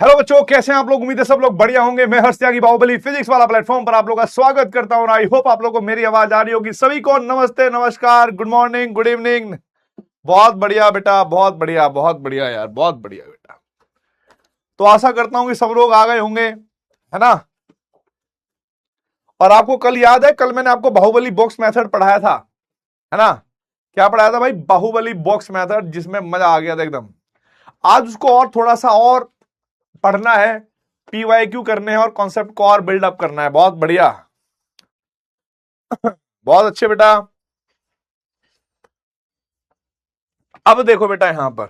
Hello बच्चों, कैसे हैं आप लोग। उम्मीद है सब लोग बढ़िया होंगे। मैं हर्ष त्यागी बाहुबली फिजिक्स वाला प्लेटफॉर्म पर आप लोगों का स्वागत करता हूं। आई होप आप लोगों को मेरी आवाज आ रही होगी। सभी को नमस्ते, नमस्कार, गुड मॉर्निंग, गुड इवनिंग। बहुत बढ़िया बेटा, बहुत बढ़िया, बहुत बढ़िया यार, बहुत बढ़िया बेटा। तो आशा करता हूं कि सब लोग आ गए होंगे, है ना। और आपको कल याद है, कल मैंने आपको बाहुबली बॉक्स मेथड पढ़ाया था, है ना। क्या पढ़ाया था भाई? बाहुबली बॉक्स मेथड, जिसमें मजा आ गया था एकदम। आज उसको और थोड़ा सा और पढ़ना है, पीवाईक्यू करने हैं और कॉन्सेप्ट को और बिल्डअप करना है। बहुत बढ़िया, बहुत अच्छे बेटा। अब देखो बेटा, यहां पर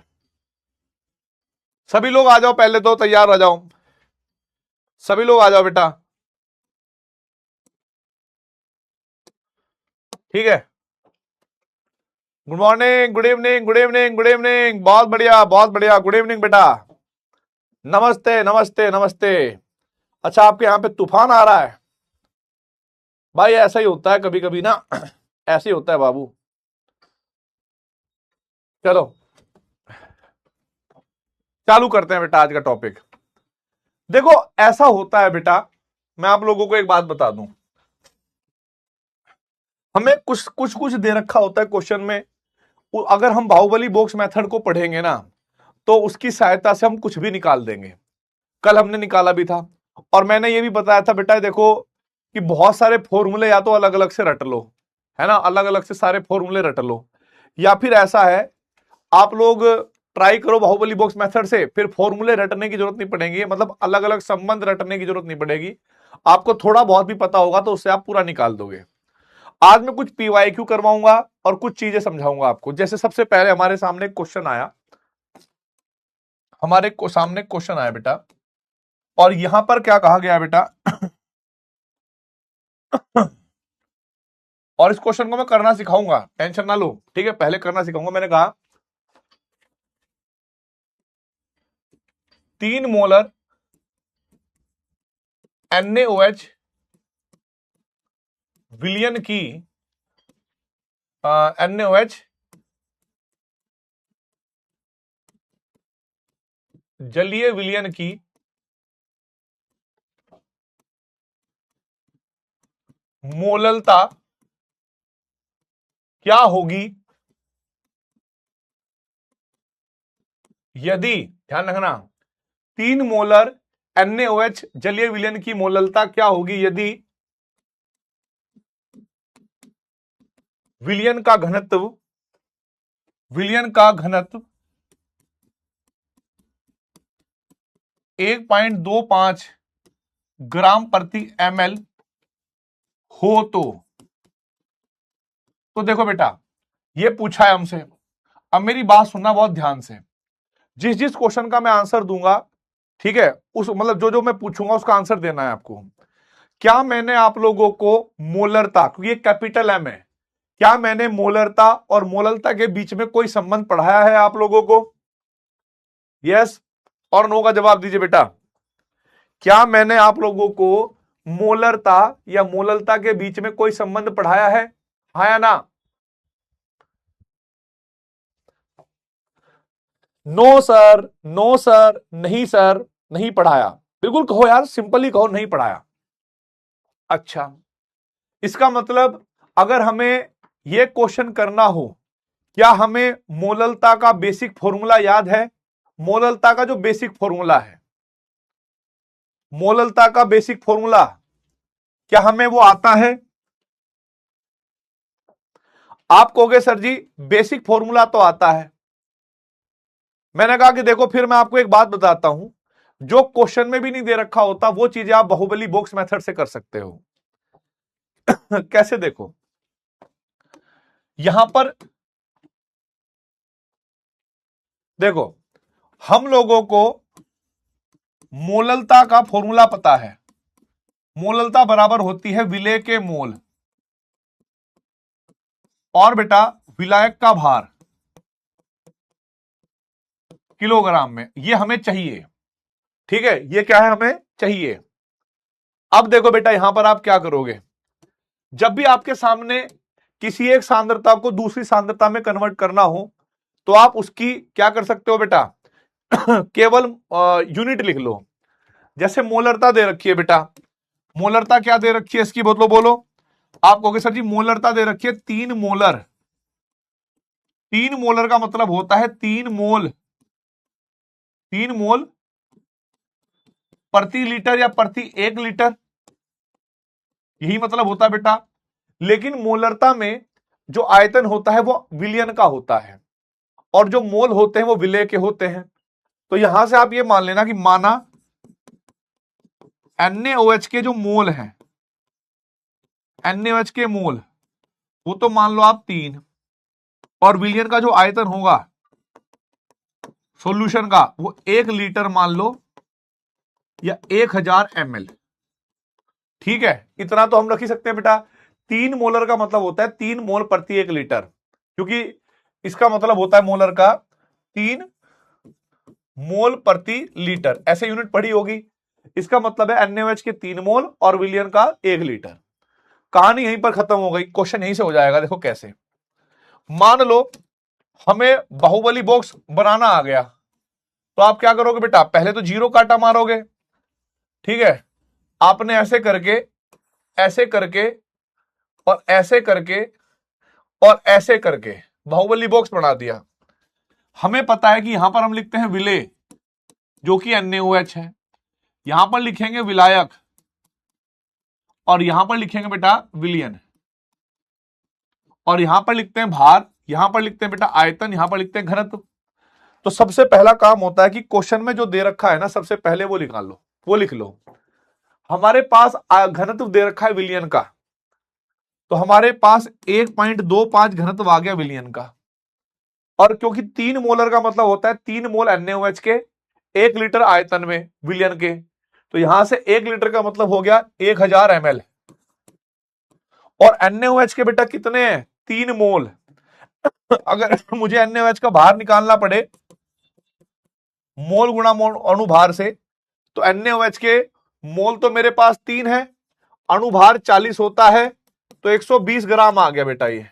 सभी लोग आ जाओ, पहले तो तैयार हो जाओ। सभी लोग आ जाओ बेटा, ठीक है। Good morning, good evening, good evening, good evening. बहुत बढ़िया, बहुत बढ़िया, गुड इवनिंग बेटा। नमस्ते, नमस्ते, नमस्ते। अच्छा, आपके यहां पे तूफान आ रहा है भाई? ऐसा ही होता है कभी कभी ना, ऐसे ही होता है बाबू। चलो चालू करते हैं बेटा आज का टॉपिक। देखो, ऐसा होता है बेटा, मैं आप लोगों को एक बात बता दूं। हमें कुछ कुछ कुछ दे रखा होता है क्वेश्चन में। अगर हम बाहुबली बॉक्स मेथड को पढ़ेंगे ना, तो उसकी सहायता से हम कुछ भी निकाल देंगे। कल हमने निकाला भी था। और मैंने ये भी बताया था बेटा, देखो कि बहुत सारे फॉर्मूले या तो अलग अलग से रट लो, है ना, अलग अलग से सारे फॉर्मूले रट लो। या फिर ऐसा है, आप लोग ट्राई करो बाहुबली बॉक्स मेथड से, फिर फॉर्मूले रटने की जरूरत नहीं पड़ेगी, मतलब अलग अलग संबंध रटने की जरूरत नहीं पड़ेगी। आपको थोड़ा बहुत भी पता होगा तो उससे आप पूरा निकाल दोगे। आज मैं कुछ पीवाईक्यू करवाऊंगा और कुछ चीजें समझाऊंगा आपको। जैसे सबसे पहले हमारे सामने क्वेश्चन आया, हमारे को सामने क्वेश्चन आया बेटा, और यहां पर क्या कहा गया बेटा। और इस क्वेश्चन को मैं करना सिखाऊंगा, टेंशन ना लो, ठीक है। पहले करना सिखाऊंगा। मैंने कहा 3 मोलर NaOH विलयन की, NaOH जलीय विलयन की मोललता क्या होगी यदि, ध्यान रखना, 3 मोलर NaOH जलीय विलयन की मोललता क्या होगी यदि विलयन का घनत्व, विलयन का घनत्व 1.25 ग्राम प्रति ml हो तो देखो बेटा, ये पूछा है हमसे। अब मेरी बात सुनना बहुत ध्यान से। जिस जिस क्वेश्चन का मैं आंसर दूंगा, ठीक है, उस मतलब जो जो मैं पूछूंगा उसका आंसर देना है आपको। क्या मैंने आप लोगों को मोलरता, क्योंकि ये कैपिटल एम है, क्या मैंने मोलरता और मोललता के बीच में कोई संबंध पढ़ाया है आप लोगों को? यस और नो का जवाब दीजिए बेटा। क्या मैंने आप लोगों को मोलरता या मोललता के बीच में कोई संबंध पढ़ाया है, हाँ या ना? नो सर, नो सर, नहीं सर, नहीं पढ़ाया। बिल्कुल कहो यार, सिंपली कहो नहीं पढ़ाया। अच्छा, इसका मतलब अगर हमें यह क्वेश्चन करना हो, क्या हमें मोललता का बेसिक फॉर्मूला याद है? मोललता का जो बेसिक फॉर्मूला है, मोललता का बेसिक फॉर्मूला, क्या हमें वो आता है? आप कहोगे सर जी बेसिक फॉर्मूला तो आता है। मैंने कहा कि देखो, फिर मैं आपको एक बात बताता हूं, जो क्वेश्चन में भी नहीं दे रखा होता वो चीजें आप बाहुबली बॉक्स मेथड से कर सकते हो। कैसे? देखो यहां पर, देखो हम लोगों को मोललता का फॉर्मूला पता है। मोललता बराबर होती है विलेय के मोल और बेटा विलायक का भार किलोग्राम में, ये हमें चाहिए, ठीक है। ये क्या है, हमें चाहिए। अब देखो बेटा, यहां पर आप क्या करोगे, जब भी आपके सामने किसी एक सांद्रता को दूसरी सांद्रता में कन्वर्ट करना हो, तो आप उसकी क्या कर सकते हो बेटा, केवल यूनिट लिख लो। जैसे मोलरता दे रखी है बेटा, मोलरता क्या दे रखी है इसकी, बोलो बोलो। आप कहोगे सर जी मोलरता दे रखी है 3 मोलर। 3 मोलर का मतलब होता है 3 मोल, 3 मोल प्रति लीटर या प्रति 1 लीटर, यही मतलब होता है बेटा। लेकिन मोलरता में जो आयतन होता है वो विलयन का होता है, और जो मोल होते हैं वो विलय के होते हैं। तो यहां से आप ये मान लेना कि माना NaOH के जो मोल हैं, NaOH के मोल वो तो मान लो आप 3, और विलयन का जो आयतन होगा सॉल्यूशन का वो 1 लीटर मान लो, या 1000 ml। ठीक है, इतना तो हम रख ही सकते हैं बेटा। 3 मोलर का मतलब होता है 3 मोल प्रति 1 लीटर, क्योंकि इसका मतलब होता है मोलर का 3 मोल प्रति लीटर, ऐसे यूनिट पढ़ी होगी। इसका मतलब है NaOH के 3 मोल और विलियन का 1 लीटर। कहानी यहीं पर खत्म हो गई, क्वेश्चन यहीं से हो जाएगा। देखो कैसे, मान लो हमें बाहुबली बॉक्स बनाना आ गया, तो आप क्या करोगे बेटा, पहले तो जीरो काटा मारोगे। ठीक है, आपने ऐसे करके, ऐसे करके और ऐसे करके और ऐसे करके बाहुबली बॉक्स बना दिया। हमें पता है कि यहां पर हम लिखते हैं विलेय, जो कि NaOH है। यहां पर लिखेंगे विलायक, और यहां पर लिखेंगे बेटा विलियन, और यहां पर लिखते हैं भार, यहां पर लिखते हैं बेटा आयतन, यहां पर लिखते हैं घनत्व। तो सबसे पहला काम होता है कि क्वेश्चन में जो दे रखा है ना, सबसे पहले वो निकाल लो, वो लिख लो। हमारे पास घनत्व दे रखा है विलियन का, तो हमारे पास 1.25 घनत्व आ गया विलियन का। और क्योंकि 3 मोलर का मतलब होता है 3 मोल NaOH के 1 लीटर आयतन में विलियन के, तो यहां से 1 लीटर का मतलब हो गया 1000 ml। और NaOH के बेटा कितने हैं, 3 मोल। अगर मुझे NaOH का भार निकालना पड़े मोल गुणा मोल अणुभार से, तो NaOH के मोल तो मेरे पास 3 है, अणुभार 40 होता है, तो 120 ग्राम आ गया बेटा ये।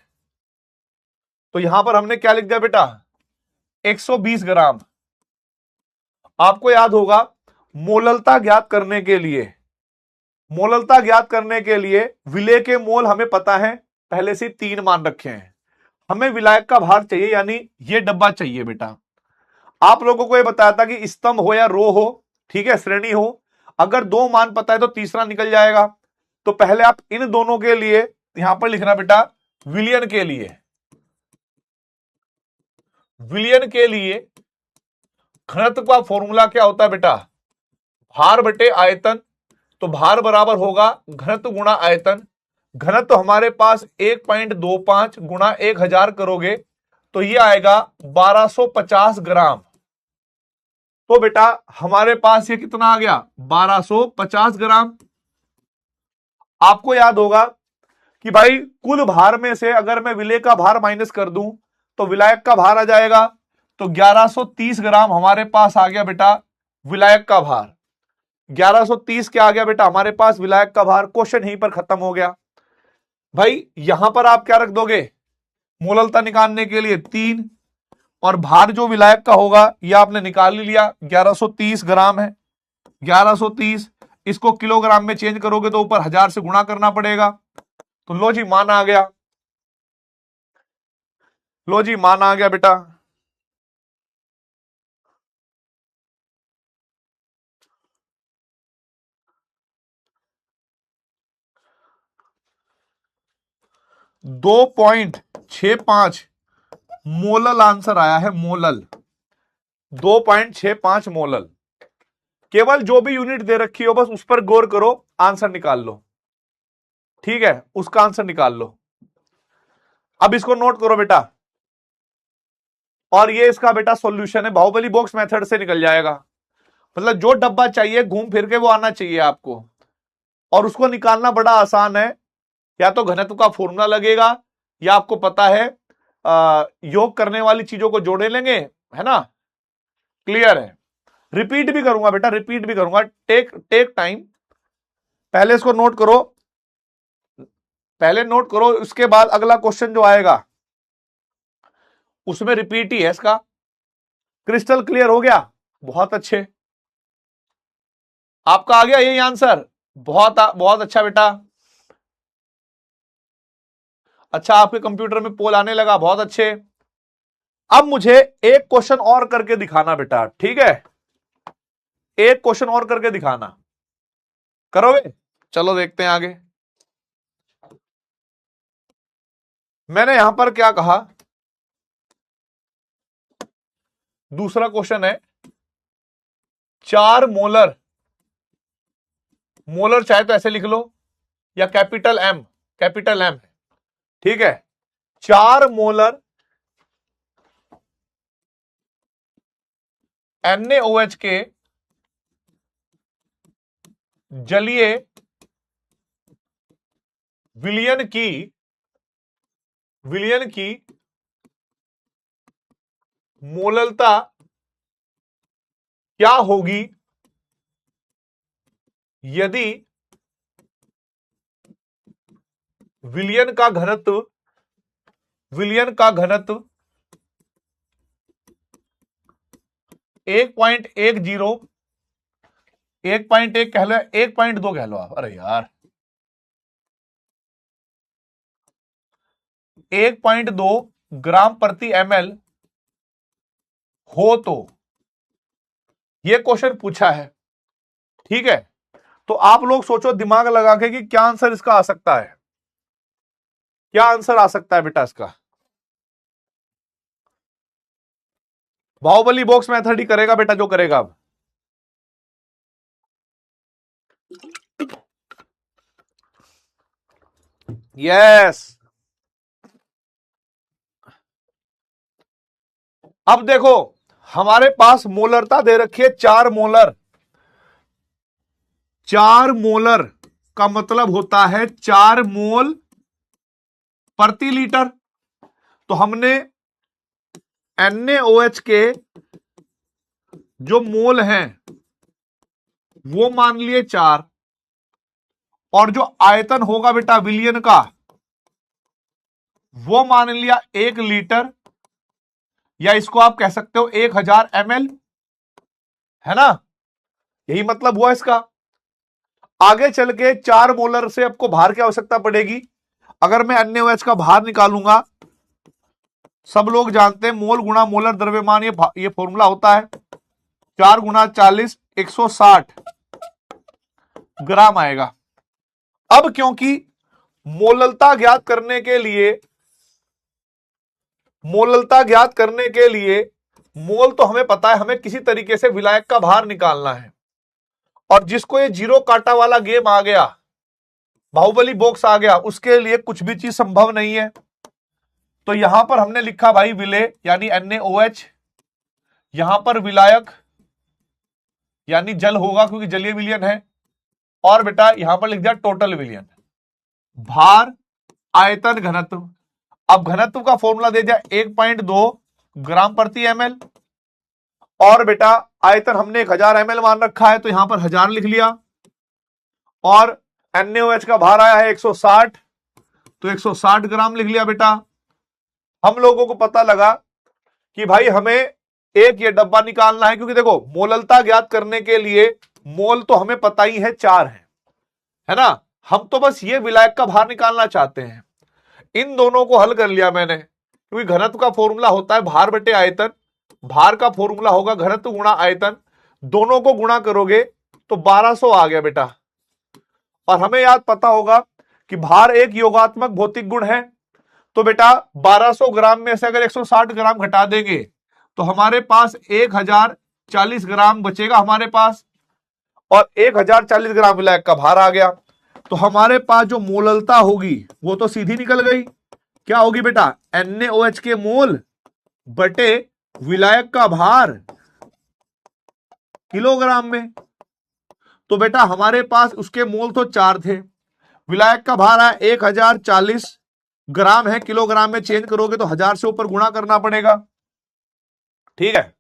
तो यहां पर हमने क्या लिख दिया बेटा, 120 ग्राम। आपको याद होगा मोललता ज्ञात करने के लिए, मोललता ज्ञात करने के लिए विलेय के मोल हमें पता है, पहले से 3 मान रखे हैं। हमें विलायक का भार चाहिए, यानी ये डब्बा चाहिए बेटा। आप लोगों को ये बताया था कि स्तंभ हो या रो हो, ठीक है, श्रेणी हो, अगर 2 मान पता है तो तीसरा निकल जाएगा। तो पहले आप इन दोनों के लिए यहां पर लिखना बेटा, विलियन के लिए, विलियन के लिए घनत्व का फॉर्मूला क्या होता है बेटा, भार बटे आयतन। तो भार बराबर होगा घनत्व गुणा आयतन। घनत्व हमारे पास 1.25 गुणा 1000 करोगे तो ये आएगा 1250 ग्राम। तो बेटा हमारे पास ये कितना आ गया, 1250 ग्राम। आपको याद होगा कि भाई कुल भार में से अगर मैं विलेय का भार माइनस कर दूं तो विलायक का भार आ जाएगा। तो 1130 ग्राम हमारे पास आ गया बेटा विलायक का भार। 1130 क्या आ गया बेटा हमारे पास विलायक का भार। क्वेश्चन यहीं पर खत्म हो गया। भाई यहां पर आप क्या रख दोगे, मोललता निकालने के लिए 3, और भार जो विलायक का होगा यह आपने निकाल ही लिया, 1130 ग्राम है। 1130 इसको किलोग्राम में चेंज करोगे तो ऊपर 1000 से गुणा करना पड़ेगा। तो लो जी मान आ गया, लो जी मान आ गया बेटा। दो 2.65 मोलल आंसर आया है, मोलल 2.65 मोलल। केवल जो भी यूनिट दे रखी हो बस उस पर गौर करो, आंसर निकाल लो। ठीक है, उसका आंसर निकाल लो। अब इसको नोट करो बेटा, और ये इसका बेटा सॉल्यूशन है, बाहुबली बॉक्स मेथड से निकल जाएगा। मतलब जो डब्बा चाहिए घूम फिर के वो आना चाहिए आपको, और उसको निकालना बड़ा आसान है। या तो घनत्व का फॉर्मूला लगेगा, या आपको पता है योग करने वाली चीजों को जोड़े लेंगे, है ना। क्लियर है। रिपीट भी करूंगा बेटा, रिपीट भी करूंगा, टेक टेक टाइम। पहले इसको नोट करो, पहले नोट करो, उसके बाद अगला क्वेश्चन जो आएगा उसमें रिपीट ही है इसका। क्रिस्टल क्लियर हो गया। बहुत अच्छे, आपका आ गया यही आंसर। बहुत बहुत अच्छा बेटा। अच्छा, आपके कंप्यूटर में पोल आने लगा, बहुत अच्छे। अब मुझे एक क्वेश्चन और करके दिखाना बेटा, ठीक है? एक क्वेश्चन और करके दिखाना, करोगे? चलो देखते हैं आगे। मैंने यहां पर क्या कहा, दूसरा क्वेश्चन है 4 मोलर, मोलर चाहे तो ऐसे लिख लो या कैपिटल एम, ठीक है? 4 मोलर NaOH के जलीय विलयन की मोललता क्या होगी यदि विलयन का घनत्व 1.10, 1.1 कह लो, 1.2 कह लो आप, अरे यार 1.2 ग्राम प्रति ml हो तो ये क्वेश्चन पूछा है, ठीक है? तो आप लोग सोचो दिमाग लगा के कि क्या आंसर इसका आ सकता है, क्या आंसर आ सकता है बेटा इसका? बाहुबली बॉक्स मेथड ही करेगा बेटा जो करेगा अब। यस, अब देखो हमारे पास मोलरता दे रखी है 4 मोलर। 4 मोलर का मतलब होता है 4 मोल प्रति लीटर। तो हमने NaOH के जो मोल हैं वो मान लिए 4, और जो आयतन होगा बेटा विलयन का वो मान लिया 1 लीटर, या इसको आप कह सकते हो 1000 ml, है ना? यही मतलब हुआ इसका। आगे चल के 4 मोलर से आपको भार की आवश्यकता पड़ेगी। अगर मैं NaOH का भार निकालूंगा, सब लोग जानते हैं मोल गुणा मोलर द्रव्यमान, ये फॉर्मूला होता है 4 गुणा 40, 160 ग्राम आएगा। अब क्योंकि मोललता ज्ञात करने के लिए मोल तो हमें पता है, हमें किसी तरीके से विलायक का भार निकालना है, और जिसको ये जीरो काटा वाला गेम आ गया, बाहुबली बॉक्स आ गया, उसके लिए कुछ भी चीज संभव नहीं है। तो यहां पर हमने लिखा भाई विलेय यानी NaOH, यहां पर विलायक यानी जल होगा क्योंकि जलीय विलयन है, और बेटा यहां पर लिख दिया टोटल विलयन, भार, आयतन, घनत्व। अब घनत्व का फॉर्मूला दे दिया 1.2 ग्राम प्रति ml, और बेटा आयतन हमने 1000 ml मान रखा है तो यहां पर 1000 लिख लिया, और NaOH का भार आया है 160, तो 160 ग्राम लिख लिया बेटा। हम लोगों को पता लगा कि भाई हमें एक ये डब्बा निकालना है, क्योंकि देखो मोललता ज्ञात करने के लिए मोल तो हमें पता ही है 4 है ना? हम तो बस ये विलायक का भार निकालना चाहते हैं। इन दोनों को हल कर लिया मैंने, क्योंकि घनत्व का फॉर्मूला होता है भार बटे आयतन, भार का फॉर्मूला होगा घनत्व गुणा आयतन, दोनों को गुणा करोगे तो 1200 आ गया बेटा। और हमें याद पता होगा कि भार एक योगात्मक भौतिक गुण है, तो बेटा 1200 ग्राम में से अगर 160 ग्राम घटा देंगे तो हमारे पास 1040 ग्राम बचेगा हमारे पास, और 1040 ग्राम विलायक का भार आ गया। तो हमारे पास जो मोललता होगी वो तो सीधी निकल गई, क्या होगी बेटा? NaOH के मोल बटे विलायक का भार किलोग्राम में। तो बेटा हमारे पास उसके मोल तो 4 थे, विलायक का भार है 1040 ग्राम है, किलोग्राम में चेंज करोगे तो 1000 से ऊपर गुणा करना पड़ेगा, ठीक है?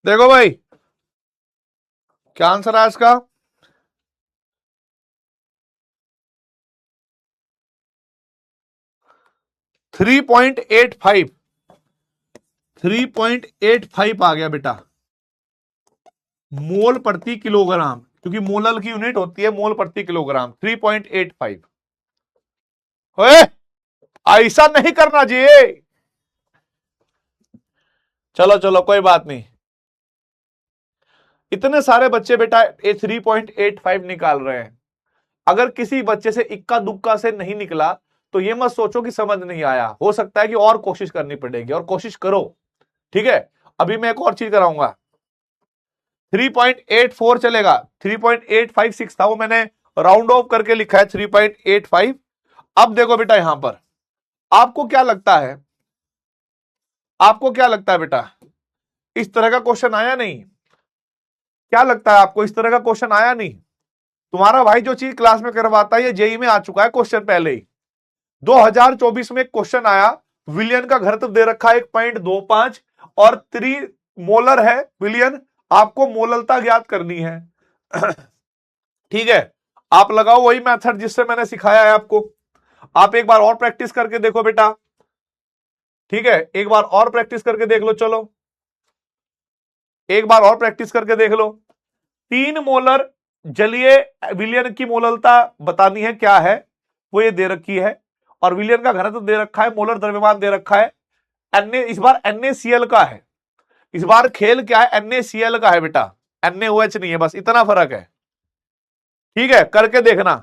देखो भाई, क्या आंसर है इसका? 3.85। 3.85 आ गया बेटा, मोल प्रति किलोग्राम, क्योंकि मोलल की यूनिट होती है मोल प्रति किलोग्राम। 3.85। ओए, ऐसा नहीं करना जी। चलो चलो कोई बात नहीं। इतने सारे बच्चे बेटा 3.85 निकाल रहे हैं। अगर किसी बच्चे से इक्का दुक्का से नहीं निकला तो ये मत सोचो कि समझ नहीं आया, हो सकता है कि और कोशिश करनी पड़ेगी, और कोशिश करो। ठीक है, अभी मैं एक और चीज कराऊंगा। 3.84 चलेगा, 3.856 था वो, मैंने राउंड ऑफ करके लिखा है 3.85। अब देखो बेटा, यहां पर आपको क्या लगता है, आपको क्या लगता है बेटा, इस तरह का क्वेश्चन आया नहीं? क्या लगता है आपको, इस तरह का क्वेश्चन आया नहीं? तुम्हारा भाई जो चीज क्लास में करवाता है ये जेई में आ चुका है क्वेश्चन पहले ही। 2024 में एक क्वेश्चन आया, विलियन का घनत्व दे रखा है 1.25 और 3 मोलर है विलियन, आपको मोललता ज्ञात करनी है। ठीक है, आप लगाओ वही मेथड जिससे मैंने सिखाया है आपको। आप एक बार और प्रैक्टिस करके देखो बेटा। ठीक है, एक बार और प्रैक्टिस करके देख लो, चलो एक बार और प्रैक्टिस करके देख लो। 3 मोलर जलीय विलियन की मोललता बतानी है क्या है, वो ये दे रखी है, और विलियन का घनत्व दे रखा है, मोलर द्रव्यमान दे रखा है। इस बार NaCl का है, इस बार खेल क्या है, NaCl का है बेटा, NaOH नहीं है, बस इतना फर्क है। ठीक है, करके देखना,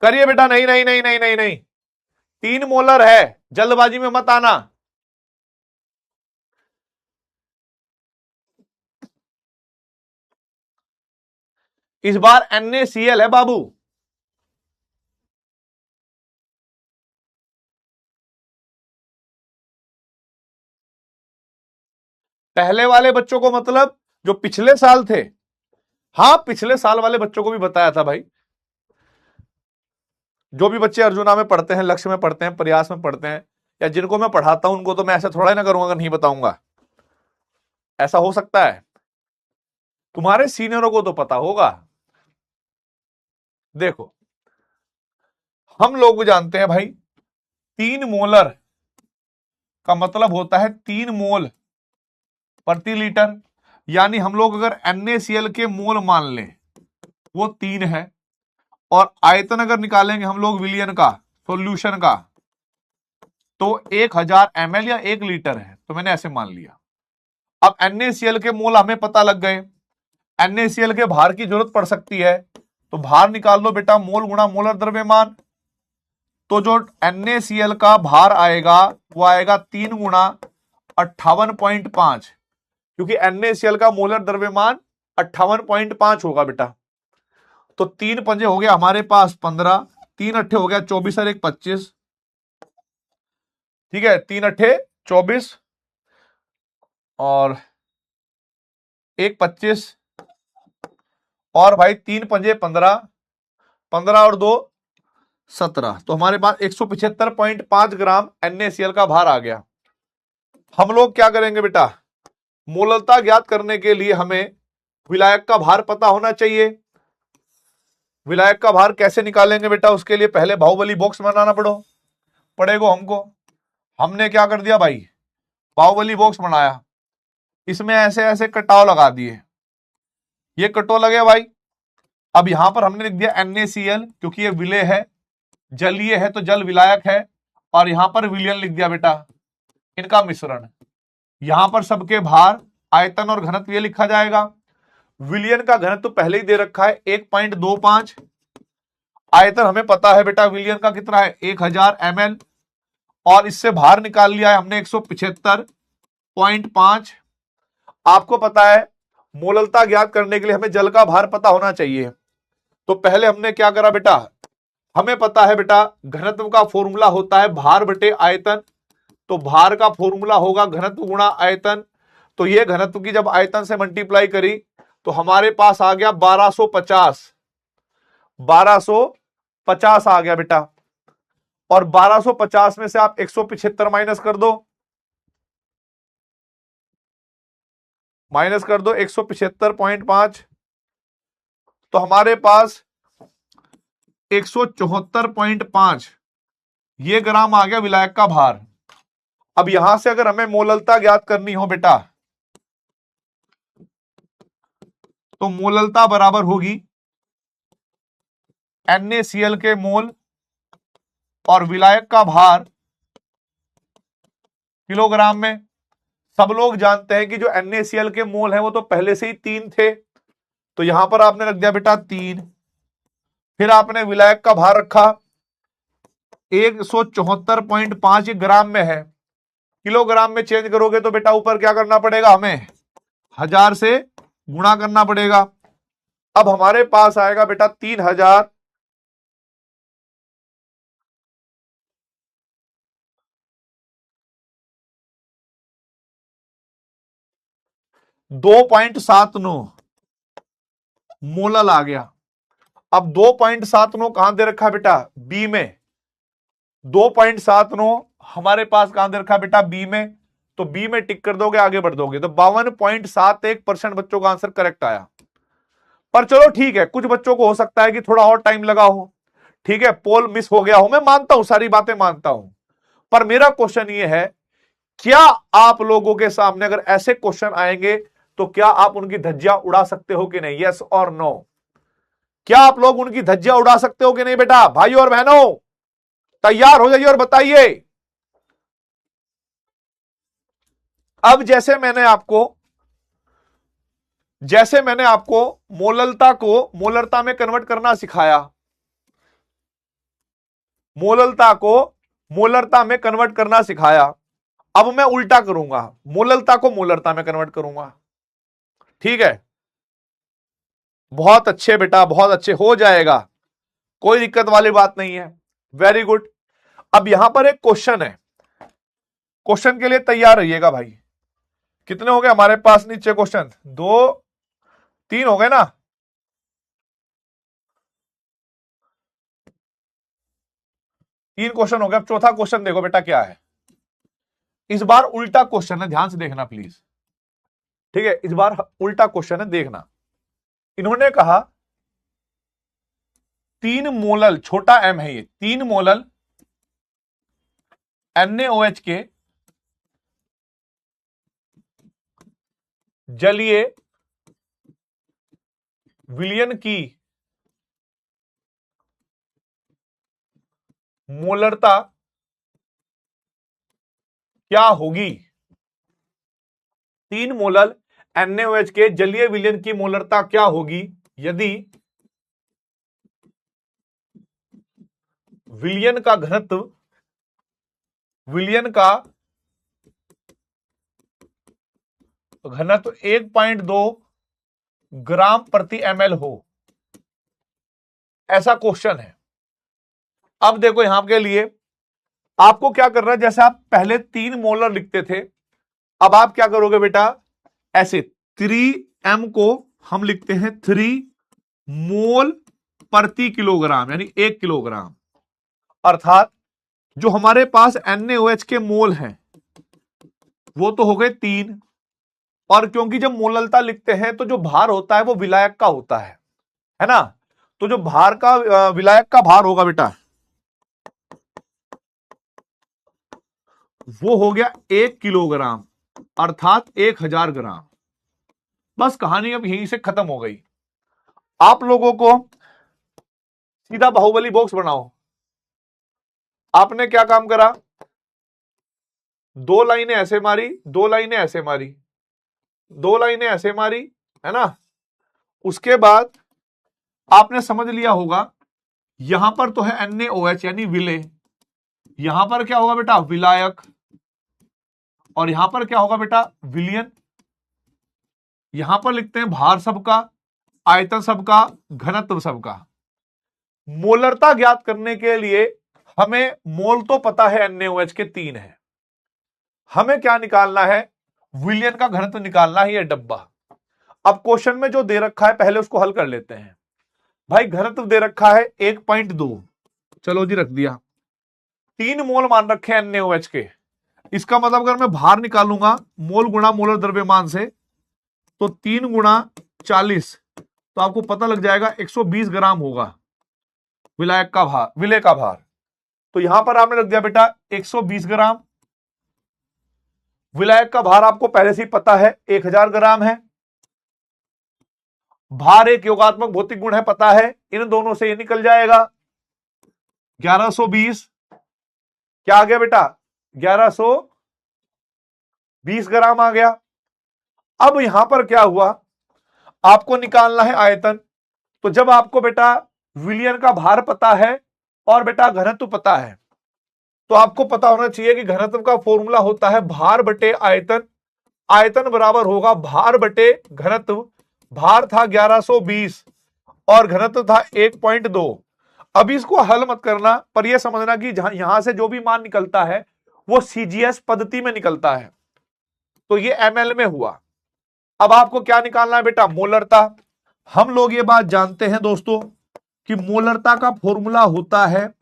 करिए बेटा। नहीं नहीं नहीं नहीं नहीं नहीं, 3 मोलर है, जल्दबाजी में मत आना। इस बार NaCl है बाबू। पहले वाले बच्चों को मतलब जो पिछले साल थे, हाँ पिछले साल वाले बच्चों को भी बताया था भाई। जो भी बच्चे अर्जुना में पढ़ते हैं, लक्ष्य में पढ़ते हैं, प्रयास में पढ़ते हैं, या जिनको मैं पढ़ाता हूं उनको तो मैं ऐसा थोड़ा ही ना करूंगा अगर नहीं बताऊंगा। ऐसा हो सकता है? तुम्हारे सीनियरों को तो पता होगा। देखो, हम लोग जानते हैं भाई, 3 मोलर का मतलब होता है 3 मोल प्रति लीटर। यानी हम लोग अगर NaCl के मोल मान लें वो 3 है, और आयतन अगर निकालेंगे हम लोग विलियन का, सॉल्यूशन का, तो 1000 ml या 1 लीटर है, तो मैंने ऐसे मान लिया। अब NaCl के मोल हमें पता लग गए, NaCl के भार की जरूरत पड़ सकती है, तो भार निकाल लो बेटा, मोल गुणा मोलर द्रव्यमान। तो जो NaCl का भार आएगा वो आएगा 3 गुणा 58.5, क्योंकि NaCl का मोलर द्रव्यमान 58.5 होगा बेटा। तो 3 पंजे हो गया हमारे पास 15, 3 अट्ठे हो गया 24 और 1 25। ठीक है, 3 अट्ठे 24 और 1 25, और भाई 3 पंजे 15, 15 और 2 17, तो हमारे पास 175.5 ग्राम NaCl का भार आ गया। हम लोग क्या करेंगे बेटा, मोललता ज्ञात करने के लिए हमें विलायक का भार पता होना चाहिए। विलायक का भार कैसे निकालेंगे बेटा, उसके लिए पहले बाहुबली बॉक्स बनाना पड़ेगा हमको। हमने क्या कर दिया भाई, बाहुबली बॉक्स बनाया, इसमें ऐसे ऐसे कटाव लगा दिए, ये कटो लगे भाई। अब यहां पर हमने लिख दिया NaCl, क्योंकि ये विलेय है, जलीय है तो जल विलायक है, और यहां पर विलियन लिख दिया बेटा, इनका मिश्रण। यहां पर सबके भार, आयतन और घनत्व ये लिखा जाएगा। विलियन का घनत्व पहले ही दे रखा है 1.25, आयतन हमें पता है बेटा विलियन का कितना है 1000 ml, और इससे भार निकाल लिया है हमने 175.5। आपको पता है मोललता ज्ञात करने के लिए हमें जल का भार पता होना चाहिए, तो पहले हमने क्या करा बेटा, हमें पता है बेटा घनत्व का फॉर्मूला होता है भार बटे आयतन, तो भार का फॉर्मूला होगा घनत्व गुणा आयतन। तो ये घनत्व की जब आयतन से मल्टीप्लाई करी तो हमारे पास आ गया 1250, 1250 आ गया बेटा। और 1250 में से आप 175 माइनस कर दो, माइनस कर दो 175.5, तो हमारे पास 174.5 ये ग्राम आ गया विलायक का भार। अब यहां से अगर हमें मोललता ज्ञात करनी हो बेटा, तो मोललता बराबर होगी NaCl के मोल और विलायक का भार किलोग्राम में। सब लोग जानते हैं कि जो NaCl के मोल है वो तो पहले से ही 3 थे, तो यहां पर आपने रख दिया बेटा 3, फिर आपने विलायक का भार रखा 174.5 ग्राम में है, किलोग्राम में चेंज करोगे तो बेटा ऊपर क्या करना पड़ेगा, हमें 1000 से गुणा करना पड़ेगा। अब हमारे पास आएगा बेटा 3000 2.79 मोलल आ गया। अब 2.79 कहां दे रखा है बेटा, बी में। 2.79 हमारे पास कहां दे रखा है बेटा, बी में, तो बी में टिक कर दोगे, आगे बढ़ दोगे, तो 52.71% बच्चों का आंसर करेक्ट आया। पर चलो ठीक है, कुछ बच्चों को हो सकता है कि थोड़ा और टाइम लगा हो, ठीक है, पोल मिस हो गया हो, मैं मानता हूं, सारी बातें मानता हूं, पर मेरा क्वेश्चन ये है, क्या आप लोगों के सामने अगर ऐसे क्वेश्चन आएंगे तो क्या आप उनकी धज्जियां उड़ा सकते हो कि नहीं, यस और नो? क्या आप लोग उनकी धज्जियां उड़ा सकते हो कि नहीं बेटा? भाइयों और बहनों तैयार हो जाइए और बताइए। अब जैसे मैंने आपको मोललता को मोलरता में कन्वर्ट करना सिखाया, मोललता को मोलरता में कन्वर्ट करना सिखाया, अब मैं उल्टा करूंगा, मोललता को मोलरता में कन्वर्ट करूंगा। ठीक है, बहुत अच्छे बेटा, बहुत अच्छे, हो जाएगा, कोई दिक्कत वाली बात नहीं है, वेरी गुड। अब यहां पर एक क्वेश्चन है, क्वेश्चन के लिए तैयार रहिएगा भाई। कितने हो गए हमारे पास नीचे क्वेश्चन? 2 3 हो गए ना? तीन क्वेश्चन हो गए। अब चौथा क्वेश्चन देखो बेटा क्या है। इस बार उल्टा क्वेश्चन है, ध्यान से देखना प्लीज, ठीक है, इस बार उल्टा क्वेश्चन है, देखना। इन्होंने कहा 3 मोलल, छोटा m है ये, 3 मोलल NaOH के जलीय विलयन की मोलरता क्या होगी? 3 मोलल NaOH के जलीय विलयन की मोलरता क्या होगी यदि विलयन का घनत्व 1.2 ग्राम प्रति ml हो? ऐसा क्वेश्चन है। अब देखो यहां के लिए आपको क्या करना है, जैसे आप पहले 3 मोलर लिखते थे, अब आप क्या करोगे बेटा, ऐसे 3m को हम लिखते हैं 3 मोल प्रति किलोग्राम, यानी 1 किलोग्राम, अर्थात जो हमारे पास NaOH के मोल हैं वो तो हो गए 3, और क्योंकि जब मोललता लिखते हैं तो जो भार होता है वो विलायक का होता है ना, तो जो भार का विलायक का भार होगा बेटा वो हो गया 1 किलोग्राम, अर्थात 1000 ग्राम। बस कहानी अब यहीं से खत्म हो गई। आप लोगों को सीधा बाहुबली बॉक्स बनाओ। आपने क्या काम करा, 2 लाइनें ऐसे मारी, 2 लाइनें ऐसे मारी, 2 लाइनें ऐसे मारी, है ना। उसके बाद आपने समझ लिया होगा यहां पर तो है NaOH यानी विलेय, यहां पर क्या होगा बेटा, विलायक, और यहां पर क्या होगा बेटा, विलयन। यहां पर लिखते हैं भार सबका, आयतन सबका, घनत्व सबका। मोलरता ज्ञात करने के लिए हमें मोल तो पता है NaOH के 3 है, हमें क्या निकालना है, विलयन का घनत्व निकालना है, ये डब्बा। अब क्वेश्चन में जो दे रखा है पहले उसको हल कर लेते हैं। भाई घनत्व दे रखा है 1.2, चलो जी रख दिया, 3 मोल मान रखे हैं NaOH के, इसका मतलब अगर मैं भार निकालूंगा मोल गुणा मोलर द्रव्यमान से तो 3 × 40, तो आपको पता लग जाएगा 120 ग्राम होगा विलायक का भार, विलेय का भार। तो यहां पर आपने रख दिया बेटा 120 ग्राम। विलायक का भार आपको पहले से ही पता है 1000 ग्राम है। भार एक योगात्मक भौतिक गुण है, पता है, इन दोनों से ये निकल जाएगा 1120। क्या आ गया बेटा? 1120 ग्राम आ गया। अब यहां पर क्या हुआ, आपको निकालना है आयतन। तो जब आपको बेटा विलयन का भार पता है और बेटा घनत्व पता है, तो आपको पता होना चाहिए कि घनत्व का फॉर्मूला होता है भार बटे आयतन। आयतन बराबर होगा भार बटे घनत्व। भार था 1120 और घनत्व था 1.2। अभी इसको हल मत करना, पर यह समझना कि यहां से जो भी मान निकलता है वो सीजीएस पद्धति में निकलता है। तो ये एमएल में हुआ। अब आपको क्या निकालना है बेटा? मोलरता। हम लोग ये बात जानते हैं दोस्तों कि मोलरता का फॉर्मूला होता है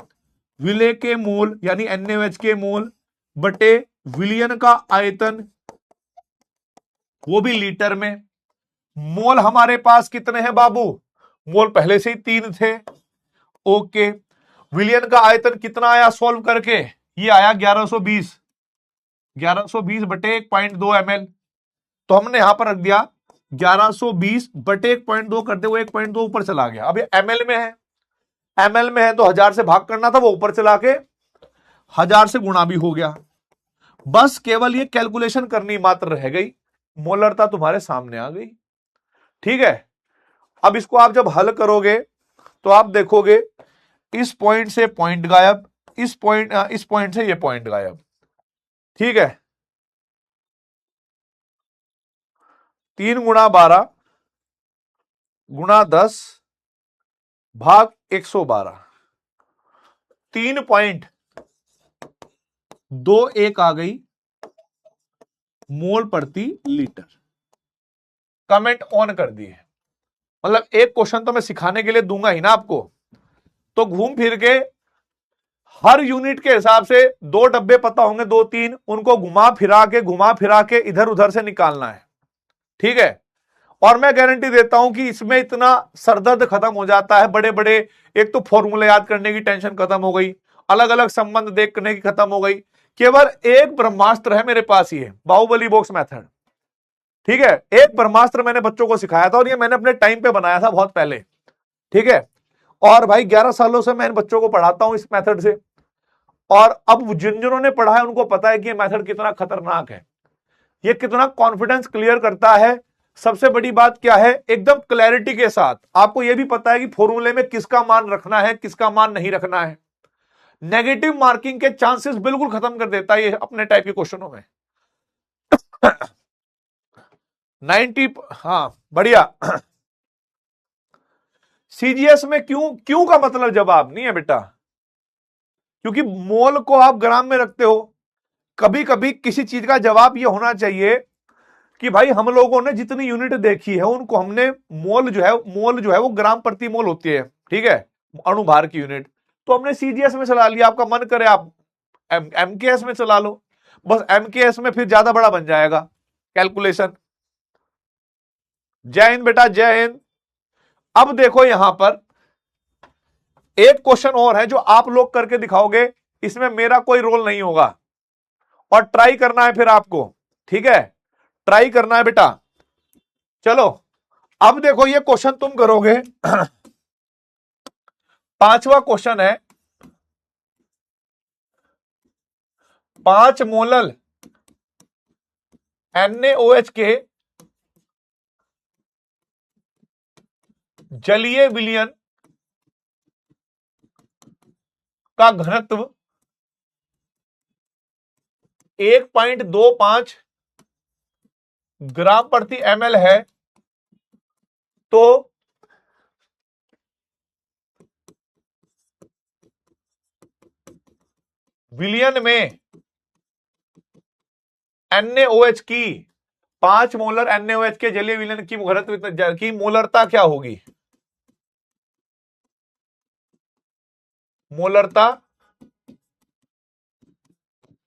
विलेय के मोल यानी NaOH के मोल बटे विलयन का आयतन, वो भी लीटर में। मोल हमारे पास कितने हैं बाबू? मोल पहले से ही 3 थे। ओके, विलयन का आयतन कितना आया सॉल्व करके? ये आया 1120। 1120 बटे 1.2 ml। तो हमने यहां पर रख दिया 1120 बटे 1.2 करते हुए 1.2 ऊपर चला गया। अब ये एमएल में है, एमएल में है तो 1000 से भाग करना था, वो ऊपर चला के 1000 से गुणा भी हो गया। बस केवल ये कैलकुलेशन करनी मात्र रह गई, मोलरता तुम्हारे सामने आ गई। ठीक है, अब इसको आप जब हल करोगे तो आप देखोगे इस पॉइंट से पॉइंट गायब, इस पॉइंट से ये पॉइंट गायब। ठीक है, 3 × 12 × 10 भाग 112, 3.21 आ गई मोल प्रति लीटर। कमेंट ऑन कर दिए। मतलब एक क्वेश्चन तो मैं सिखाने के लिए दूंगा ही ना आपको, तो घूम फिर के हर यूनिट के हिसाब से 2 डब्बे पता होंगे, 2-3, उनको घुमा फिरा के इधर उधर से निकालना है। ठीक है, और मैं गारंटी देता हूं कि इसमें इतना सरदर्द खत्म हो जाता है। बड़े बड़े एक तो फॉर्मूले याद करने की टेंशन खत्म हो गई, अलग अलग संबंध देखने की खत्म हो गई। केवल एक ब्रह्मास्त्र है मेरे पास, ये बाहुबली बॉक्स मेथड। ठीक है, एक ब्रह्मास्त्र मैंने बच्चों को सिखाया था और ये मैंने अपने टाइम पे बनाया था बहुत पहले। ठीक है, और भाई 11 सालों से मैं इन बच्चों को पढ़ाता हूं इस मेथड से, और अब जिन्होंने पढ़ा है उनको पता है कि ये मेथड कितना खतरनाक है, ये कितना कॉन्फिडेंस क्लियर करता है। सबसे बड़ी बात क्या है, एकदम क्लैरिटी के साथ आपको यह भी पता है कि फॉर्मूले में किसका मान रखना है, किसका मान नहीं रखना है। नेगेटिव मार्किंग के चांसेस बिल्कुल खत्म कर देता है ये अपने टाइप के क्वेश्चनों में। 90, हाँ बढ़िया। सीजीएस में क्यों का मतलब जवाब नहीं है बेटा, क्योंकि मोल को आप ग्राम में रखते हो। कभी कभी किसी चीज का जवाब यह होना चाहिए कि भाई हम लोगों ने जितनी यूनिट देखी है उनको हमने मोल जो है वो ग्राम प्रति मोल होती है। ठीक है, अणुभार की यूनिट, तो हमने सीजीएस में चला लिया। आपका मन करे आप एमकेएस में चला लो, बस एमकेएस में फिर ज्यादा बड़ा बन जाएगा कैलकुलेशन। जय हिंद बेटा, जय हिंद। अब देखो यहां पर एक क्वेश्चन और है जो आप लोग करके दिखाओगे, इसमें मेरा कोई रोल नहीं होगा, और ट्राई करना है फिर आपको। ठीक है, ट्राई करना है बेटा। चलो अब देखो ये क्वेश्चन तुम करोगे। 5वां क्वेश्चन है, 5 मोलल NaOH के जलीय विलयन का घनत्व 1.25 ग्राम प्रति ml है, तो विलयन में NaOH की 5 मोलर NaOH के जलीय विलयन की घनत्व की मोलरता क्या होगी? मोलरता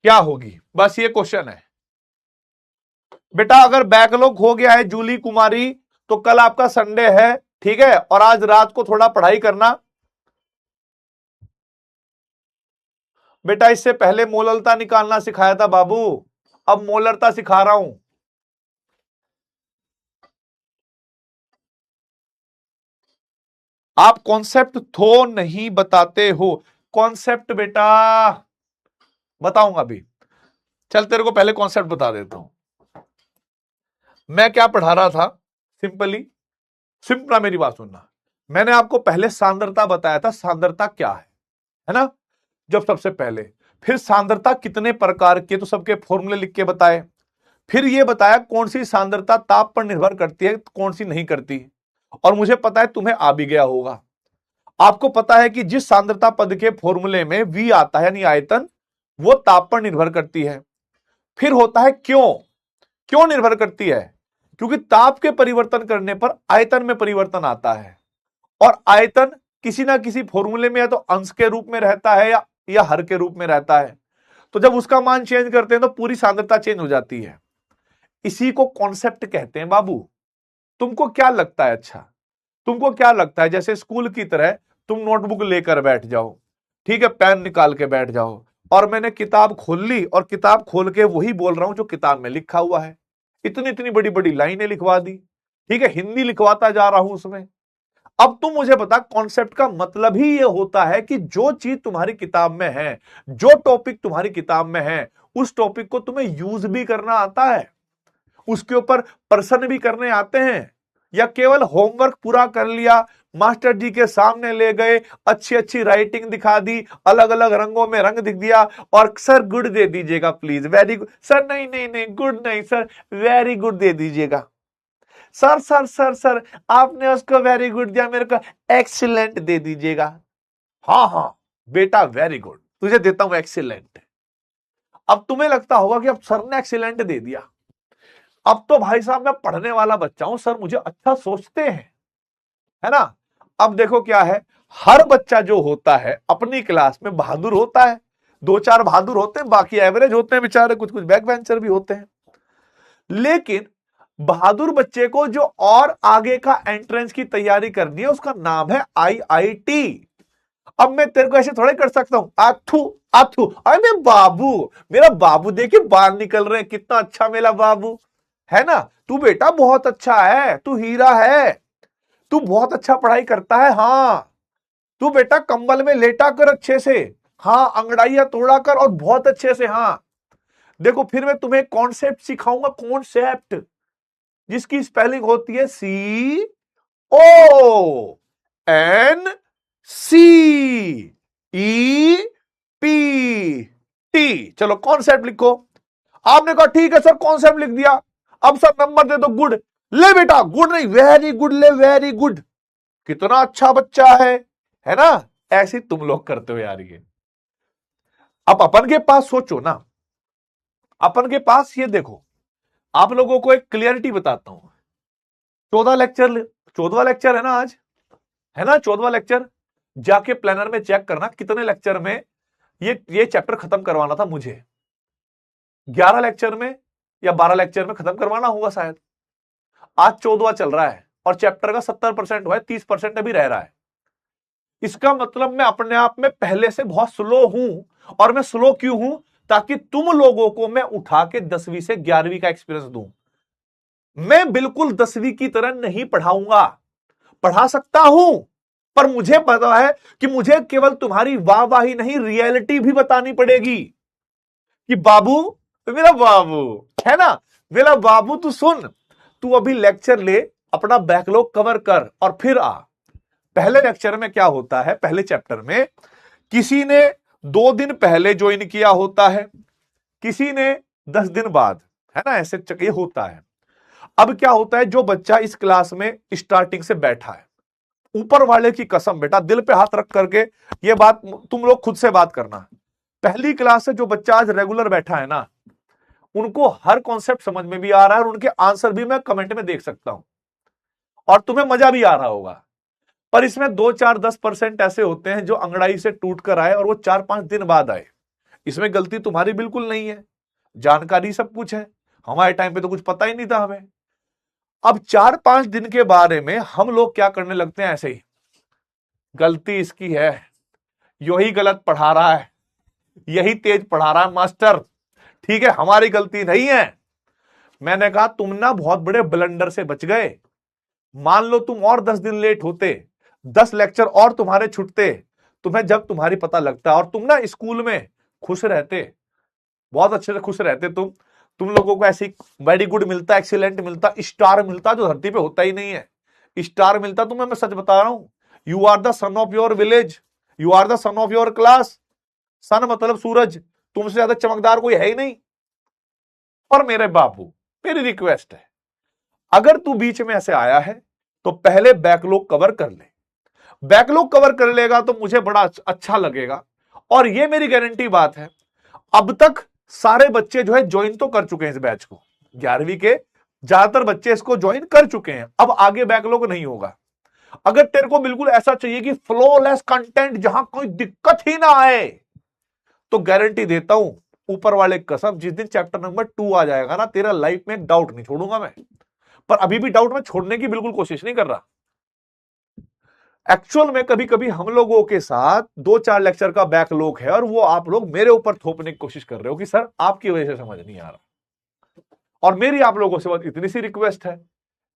क्या होगी, बस ये क्वेश्चन है। बेटा अगर बैकलॉग हो गया है जूली कुमारी तो कल आपका संडे है, ठीक है, और आज रात को थोड़ा पढ़ाई करना। बेटा इससे पहले मोलरता निकालना सिखाया था बाबू, अब मोलरता सिखा रहा हूं। आप कॉन्सेप्ट थो नहीं बताते हो। कॉन्सेप्ट बेटा बताऊंगा अभी, चल तेरे को पहले कॉन्सेप्ट बता देता हूं। मैं क्या पढ़ा रहा था, सिंपल मेरी बात सुनना। मैंने आपको पहले सांद्रता बताया था, सांद्रता क्या है ना, जब सबसे पहले। फिर सांद्रता कितने प्रकार के, तो सबके फॉर्मूले लिख के बताए। फिर यह बताया कौन सी सांद्रता ताप पर निर्भर करती है, कौन सी नहीं करती। और मुझे पता है तुम्हें आ भी गया होगा। आपको पता है कि जिस सांद्रता पद के फॉर्मूले में V आता है यानी आयतन, वो ताप पर निर्भर करती है। फिर होता है क्यों निर्भर करती है, क्योंकि ताप के परिवर्तन करने पर आयतन में परिवर्तन आता है। और आयतन किसी ना किसी फॉर्मूले में या तो अंश के रूप में रहता है या हर के रूप में रहता है। तो जब उसका मान चेंज करते हैं तो पूरी सांद्रता चेंज हो जाती है। इसी को कॉन्सेप्ट कहते हैं बाबू। तुमको क्या लगता है, अच्छा तुमको क्या लगता है, जैसे स्कूल की तरह तुम नोटबुक लेकर बैठ जाओ, ठीक है, पेन निकाल के बैठ जाओ, और मैंने किताब खोल ली और किताब खोल के वही बोल रहा हूं जो किताब में लिखा हुआ है। इतनी इतनी बड़ी बड़ी लाइनें लिखवा दी, ठीक है, हिंदी लिखवाता जा रहा हूं उसमें। अब तुम मुझे बता, कॉन्सेप्ट का मतलब ही यह होता है कि जो चीज तुम्हारी किताब में है, जो टॉपिक तुम्हारी किताब में है, उस टॉपिक को तुम्हें यूज भी करना आता है, उसके ऊपर प्रश्न भी करने आते हैं, या केवल होमवर्क पूरा कर लिया, मास्टर जी के सामने ले गए, अच्छी अच्छी राइटिंग दिखा दी, अलग अलग रंगों में रंग दिख दिया, और सर गुड दे दीजिएगा प्लीज, वेरी गुड सर, नहीं नहीं नहीं गुड नहीं सर, वेरी गुड दे दीजिएगा। सर सर सर सर आपने उसको वेरी गुड दिया, मेरे को एक्सीलेंट दे दीजिएगा। हाँ हाँ बेटा वेरी गुड, तुझे देता हूं एक्सीलेंट। अब तुम्हें लगता होगा कि अब सर ने एक्सीलेंट दे दिया, अब तो भाई साहब मैं पढ़ने वाला बच्चा हूं, सर मुझे अच्छा सोचते हैं, है ना। अब देखो क्या है, हर बच्चा जो होता है अपनी क्लास में बहादुर होता है, दो चार बहादुर होते हैं, बाकी एवरेज होते हैं बेचारे, कुछ कुछ बैक बेंचर भी होते हैं। लेकिन बहादुर बच्चे को जो और आगे का एंट्रेंस की तैयारी करनी है, उसका नाम है IIT। अब मैं तेरे को ऐसे थोड़े कर सकता हूं, आथू आथू, अरे बाबू, मेरा बाबू देखे बाल निकल रहे हैं, कितना अच्छा मेरा बाबू है ना। तू बेटा बहुत अच्छा है, तू हीरा है, तू बहुत अच्छा पढ़ाई करता है, हाँ तू बेटा कंबल में लेटा कर अच्छे से, हाँ अंगड़ाइयां तोड़ा कर और बहुत अच्छे से, हाँ। देखो फिर मैं तुम्हें कॉन्सेप्ट सिखाऊंगा, कॉन्सेप्ट जिसकी स्पेलिंग होती है CONCEPT। चलो कॉन्सेप्ट लिखो। आपने कहा ठीक है सर कॉन्सेप्ट लिख दिया, अब सर नंबर दे दो गुड। ले बेटा गुड नहीं वेरी गुड ले, वेरी गुड, कितना अच्छा बच्चा है ना। ऐसे तुम लोग करते हो यार ये। अब अपन के पास सोचो ना, अपन के पास ये देखो, आप लोगों को एक क्लियरिटी बताता हूं। 14वां लेक्चर है ना आज, है ना 14वां लेक्चर। जाके प्लानर में चेक करना कितने लेक्चर में ये चैप्टर खत्म करवाना था मुझे। 11 लेक्चर में या 12 लेक्चर में खत्म करवाना होगा शायद। आज 14वां चल रहा है और चैप्टर का 70% हुआ है, 30% अभी रह रहा है। इसका मतलब मैं अपने आप में पहले से बहुत स्लो हूं। और मैं स्लो क्यों हूं, ताकि तुम लोगों को मैं उठा के 10वीं से 11वीं का एक्सपीरियंस दूं। मैं बिल्कुल 10वीं की तरह नहीं पढ़ाऊंगा, पढ़ा सकता हूं, पर मुझे पता है कि मुझे केवल तुम्हारी वाहवाही नहीं, रियलिटी भी बतानी पड़ेगी कि बाबू, मेरा बाबू है ना, मेरा बाबू तू सुन, तू अभी लेक्चर ले, अपना बैकलॉग कवर कर और फिर आ। पहले लेक्चर में क्या होता है, पहले चैप्टर में किसी ने 2 दिन पहले ज्वाइन किया होता है, किसी ने 10 दिन बाद, है ना, ऐसे ये होता है। अब क्या होता है, जो बच्चा इस क्लास में स्टार्टिंग से बैठा है, ऊपर वाले की कसम बेटा दिल पे हाथ रख करके ये बात तुम लोग खुद से बात करना, पहली क्लास से जो बच्चा आज रेगुलर बैठा है ना, उनको हर कॉन्सेप्ट समझ में भी आ रहा है और उनके आंसर भी मैं कमेंट में देख सकता हूं और तुम्हें मजा भी आ रहा होगा। पर इसमें 2-4-10% ऐसे होते हैं जो अंगड़ाई से टूट कर आए और वो 4-5 दिन बाद आए। इसमें गलती तुम्हारी बिल्कुल नहीं है, जानकारी सब कुछ है, हमारे टाइम पे तो कुछ पता ही नहीं था हमें। अब 4-5 दिन के बारे में हम लोग क्या करने लगते हैं, ऐसे ही गलती इसकी है, यही गलत पढ़ा रहा है, यही तेज पढ़ा रहा है मास्टर, ठीक है, हमारी गलती नहीं है। मैंने कहा तुम ना बहुत बड़े ब्लंडर से बच गए। मान लो तुम और 10 दिन लेट होते, 10 लेक्चर और तुम्हारे छूटते, तुम्हें जब तुम्हारी पता लगता और तुम ना स्कूल में खुश रहते, बहुत अच्छे से खुश रहते, तुम लोगों को ऐसी वेरी गुड मिलता, एक्सीलेंट मिलता, स्टार मिलता, जो धरती पे होता ही नहीं है, स्टार मिलता तुम्हें। मैं सच बता रहा हूं, you are the son of your village, you are the son of your class. Son मतलब सूरज, तुमसे ज्यादा चमकदार कोई है ही नहीं। और मेरे बाबू, मेरी रिक्वेस्ट है, अगर तू बीच में ऐसे आया है तो पहले बैकलॉग कवर कर ले। बैकलॉग कवर कर लेगा तो मुझे बड़ा अच्छा लगेगा। और ये मेरी गारंटी बात है, अब तक सारे बच्चे जो है ज्वाइन तो कर चुके हैं इस बैच को, 11वीं के ज्यादातर बच्चे इसको ज्वाइन कर चुके हैं। अब आगे बैकलॉग नहीं होगा। अगर तेरे को बिल्कुल ऐसा चाहिए कि फ्लोलेस कंटेंट, जहां कोई दिक्कत ही ना आए, तो गारंटी देता हूं ऊपर वाले कसम, जिस दिन चैप्टर नंबर 2 आ जाएगा ना, तेरा लाइफ में डाउट नहीं छोड़ूंगा मैं। पर अभी भी डाउट में छोड़ने की बिल्कुल कोशिश नहीं कर रहा। एक्चुअल में कभी कभी हम लोगों के साथ 2-4 लेक्चर का बैकलॉग है और वो आप लोग मेरे ऊपर थोपने की कोशिश कर रहे हो कि सर आपकी वजह से समझ नहीं आ रहा। और मेरी आप लोगों से इतनी सी रिक्वेस्ट है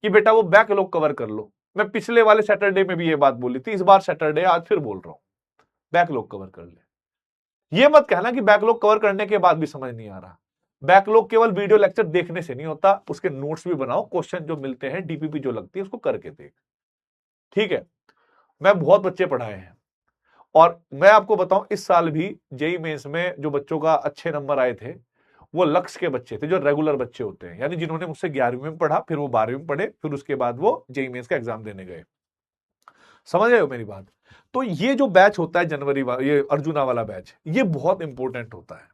कि बेटा वो बैकलॉग कवर कर लो। मैं पिछले वाले सैटरडे में भी ये बात बोली थी, इस बार सैटरडे आज फिर बोल रहा हूं, बैकलॉग कवर कर ले। ये मत कहना कि बैकलॉग कवर करने के बाद भी समझ नहीं आ रहा। बैकलॉग केवल वीडियो लेक्चर देखने से नहीं होता, उसके नोट्स भी बनाओ, क्वेश्चन जो मिलते हैं, डीपीपी जो लगती है उसको करके देख, ठीक है। मैं बहुत बच्चे पढ़ाए हैं और मैं आपको बताऊं, इस साल भी जेईई मेंस में जो बच्चों का अच्छे नंबर आए थे वो लक्ष्य के बच्चे थे, जो रेगुलर बच्चे होते हैं, यानी जिन्होंने मुझसे 11वीं में पढ़ा, फिर वो 12वीं में पढ़े, फिर उसके बाद वो जेईई मेंस का एग्जाम देने गए। समझ रहे हो मेरी बात? तो ये जो बैच होता है जनवरी ये अर्जुना वाला बैच, ये बहुत इंपॉर्टेंट होता है।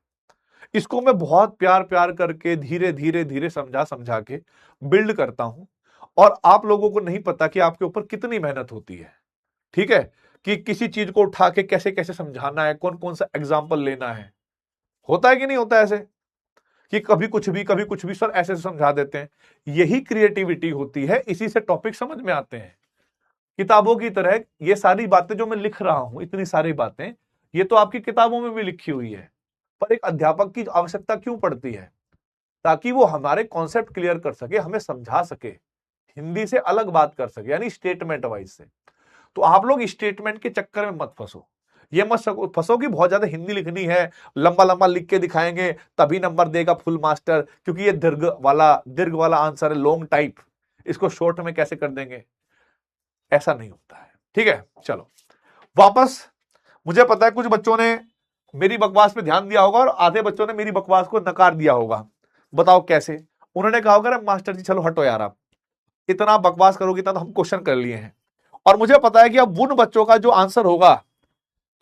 इसको मैं बहुत प्यार प्यार करके धीरे धीरे धीरे समझा समझा के बिल्ड करता हूं। और आप लोगों को नहीं पता कि आपके ऊपर कितनी मेहनत होती है, ठीक है, कि किसी चीज को उठा के कैसे कैसे समझाना है, कौन कौन सा एग्जाम्पल लेना है। होता है कि नहीं होता ऐसे कि कभी कुछ भी सर ऐसे समझा देते हैं। यही क्रिएटिविटी होती है, इसी से टॉपिक समझ में आते हैं। किताबों की तरह ये सारी बातें जो मैं लिख रहा हूं, इतनी सारी बातें, ये तो आपकी किताबों में भी लिखी हुई है, पर एक अध्यापक की आवश्यकता क्यों पड़ती है? ताकि वो हमारे कॉन्सेप्ट क्लियर कर सके, हमें समझा सके, हिंदी से अलग बात कर सके, यानी स्टेटमेंट वाइज से। तो आप लोग स्टेटमेंट के चक्कर में मत फंसो। ये मत फंसो कि बहुत ज्यादा हिंदी लिखनी है, लंबा लंबा लिख के दिखाएंगे तभी नंबर देगा फुल मास्टर, क्योंकि ये दीर्घ वाला आंसर है, लॉन्ग टाइप, इसको शॉर्ट में कैसे कर देंगे? ऐसा नहीं होता है, ठीक है। चलो वापस, मुझे पता है कुछ बच्चों ने मेरी बकवास पे ध्यान दिया होगा और आधे बच्चों ने मेरी बकवास को नकार दिया होगा। बताओ कैसे? उन्होंने कहा होगा मास्टर जी चलो हटो यार, आप इतना बकवास करोगे, इतना तो हम क्वेश्चन कर लिए हैं। और मुझे पता है कि अब उन बच्चों का जो आंसर होगा,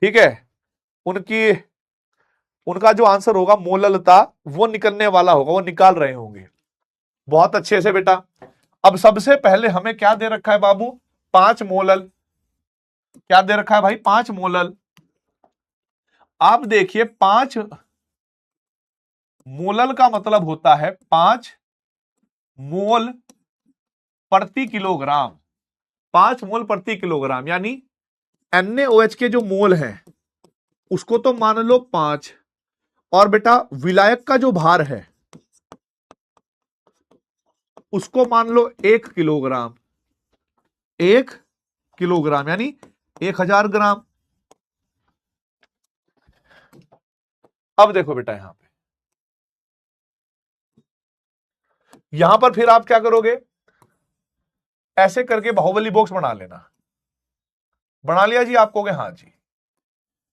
ठीक है, उनका जो आंसर होगा मोललता, वो निकलने वाला होगा, वो निकाल रहे होंगे बहुत अच्छे से। बेटा अब सबसे पहले हमें क्या दे रखा है बाबू? 5 मोलल। क्या दे रखा है भाई? 5 मोलल। आप देखिए 5 मोलल का मतलब होता है 5 मोल प्रति किलोग्राम। 5 मोल प्रति किलोग्राम, यानी NaOH के जो मोल हैं उसको तो मान लो 5, और बेटा विलायक का जो भार है उसको मान लो 1 किलोग्राम। 1 किलोग्राम यानी 1000 ग्राम। अब देखो बेटा यहां पर फिर आप क्या करोगे? ऐसे करके बाहुबली बॉक्स बना लेना। बना लिया जी? आप कहोगे हाँ जी।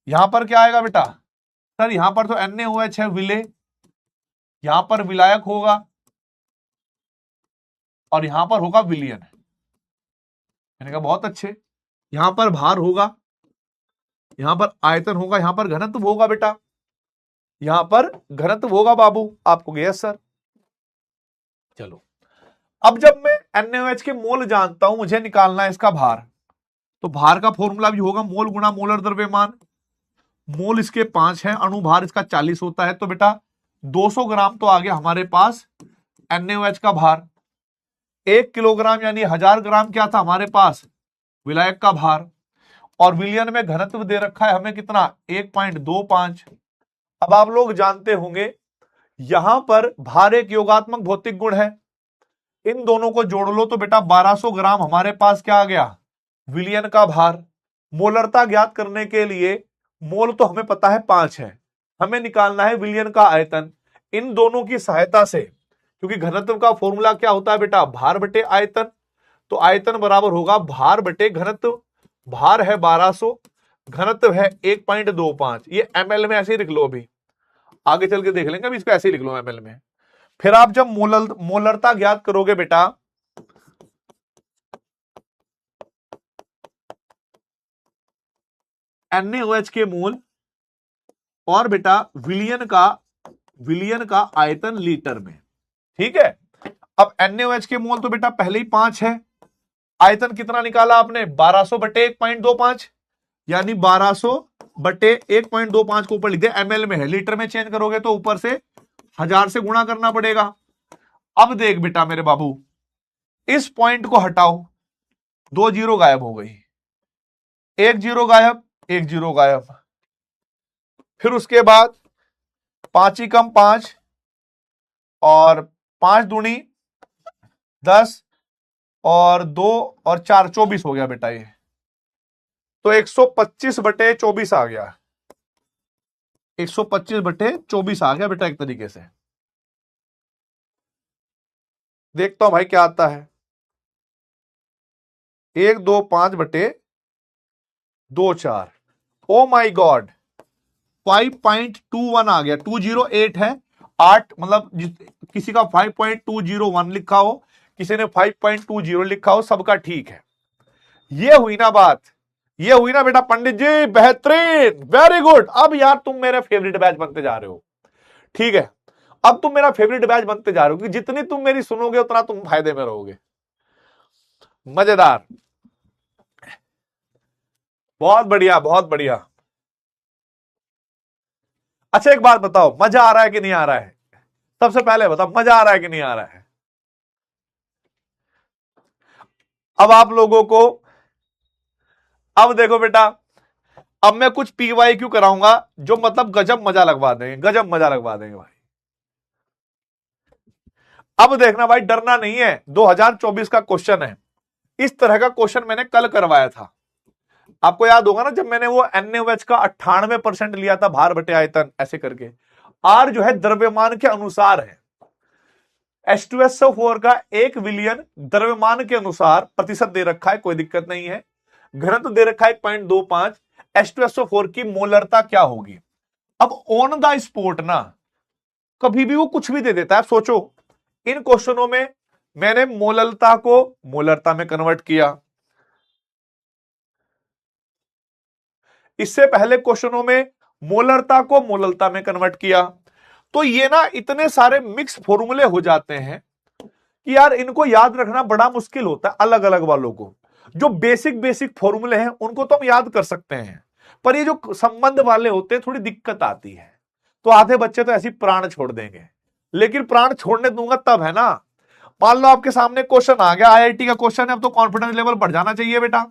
यहां पर क्या आएगा बेटा? सर यहां पर तो NaOH है, विले, यहां पर विलायक होगा और यहां पर होगा विलियन। मैंने कहा बहुत अच्छे। यहां पर भार होगा, यहां पर आयतन होगा, यहां पर घनत्व होगा बेटा, यहां पर घनत्व होगा बाबू। आपको गया सर? चलो अब जब मैं NaOH के मोल जानता हूं, मुझे निकालना है इसका भार, तो भार का फॉर्मूला भी होगा मोल गुणा मोलर द्रव्यमान। मोल इसके 5 हैं, अणुभार इसका 40 होता है, तो बेटा 200 ग्राम तो आ गया हमारे पास NaOH का भार, 1 किलोग्राम यानी 1000 ग्राम क्या था हमारे पास, विलायक का भार, और विलयन में घनत्व दे रखा है हमें कितना, 1.25। अब आप लोग जानते होंगे यहां पर भार एक योगात्मक भौतिक गुण है, इन दोनों को जोड़ लो तो बेटा 1200 ग्राम हमारे पास क्या आ गया, विलयन का भार। मोलरता ज्ञात करने के लिए मोल तो हमें पता है 5 है, हमें निकालना है विलयन का आयतन। इन दोनों की सहायता से, क्योंकि घनत्व का फॉर्मूला क्या होता है बेटा, भार बटे आयतन, तो आयतन बराबर होगा भार बटे घनत्व। भार है 1200, घनत्व है 1.25, ये ml में ऐसे ही लिख लो, अभी आगे चल के देख लेंगे, अभी इसको ऐसे ही लिख लो ml में। फिर आप जब मोलरता ज्ञात करोगे बेटा, NaOH के मोल और बेटा विलयन का आयतन लीटर में, ठीक है। अब NaOH के मोल तो बेटा पहले ही 5 है, आयतन कितना निकाला आपने, 1200 बटे 1.25, यानी 1200 बटे 1.25 को ऊपर लिख दे, ml में है, लीटर में चेंज करोगे तो ऊपर से 1000 से गुणा करना पड़ेगा। अब देख बेटा मेरे बाबू, इस पॉइंट को हटाओ, 2 जीरो गायब हो गई, 1 जीरो गायब, 1 जीरो गायब, फिर उसके बाद 5 ही कम 5 और 5 दूनी 10 और 2 और 4 24 हो गया बेटा, ये तो 125 बटे 24 आ गया, 125 बटे 24 आ गया बेटा एक तरीके से। देखता हूं भाई क्या आता है, 125 बटे 24, ओ माई गॉड 5.21 आ गया, 208 है, 8 मतलब किसी का 5.201 लिखा हो, किसी ने 5.20 लिखा हो, सबका ठीक है। ये हुई ना बात, ये हुई ना बेटा पंडित जी, बेहतरीन, वेरी गुड। अब यार तुम मेरे फेवरेट बैच बनते जा रहे हो, ठीक है, अब तुम मेरा फेवरेट बैच बनते जा रहे हो, क्योंकि जितनी तुम मेरी सुनोगे उतना तुम फायदे में रहोगे। मजेदार, बहुत बढ़िया बहुत बढ़िया। अच्छा एक बात बताओ, मजा आ रहा है कि नहीं आ रहा है, सबसे पहले बताओ मजा आ रहा है कि नहीं आ रहा है। अब आप लोगों को, अब देखो बेटा, अब मैं कुछ PYQ कराऊंगा जो मतलब गजब मजा लगवा देंगे, गजब मजा लगवा देंगे भाई। अब देखना भाई, डरना नहीं है, 2024 का क्वेश्चन है, इस तरह का क्वेश्चन मैंने कल करवाया था, आपको याद होगा ना, जब मैंने वो NaOH का 98% लिया था भार बटे आयतन ऐसे करके। R जो है द्रव्यमान के अनुसार है, H2SO4 का 1 विलयन द्रव्यमान के अनुसार प्रतिशत दे रखा है, कोई दिक्कत नहीं है, घनत्व दे रखा है 1.25, H2SO4 की मोलरता क्या होगी। अब ऑन द स्पॉट ना कभी भी वो कुछ भी दे देता है। सोचो इन क्वेश्चनों में मैंने मोलरता को मोलरता में कन्वर्ट किया, इससे पहले क्वेश्चनों में मोलरता को मोलरता में कन्वर्ट किया, तो ये ना इतने सारे मिक्स फॉर्मूले हो जाते हैं कि यार इनको याद रखना बड़ा मुश्किल होता है। अलग अलग वालों को जो बेसिक बेसिक फॉर्मूले हैं उनको तो हम याद कर सकते हैं, पर ये जो संबंध वाले होते हैं थोड़ी दिक्कत आती है, तो आधे बच्चे तो ऐसी प्राण छोड़ देंगे, लेकिन प्राण छोड़ने दूंगा तब है ना। मान लो आपके सामने क्वेश्चन आ गया, IIT का क्वेश्चन है, अब तो कॉन्फिडेंस लेवल बढ़ जाना चाहिए बेटा,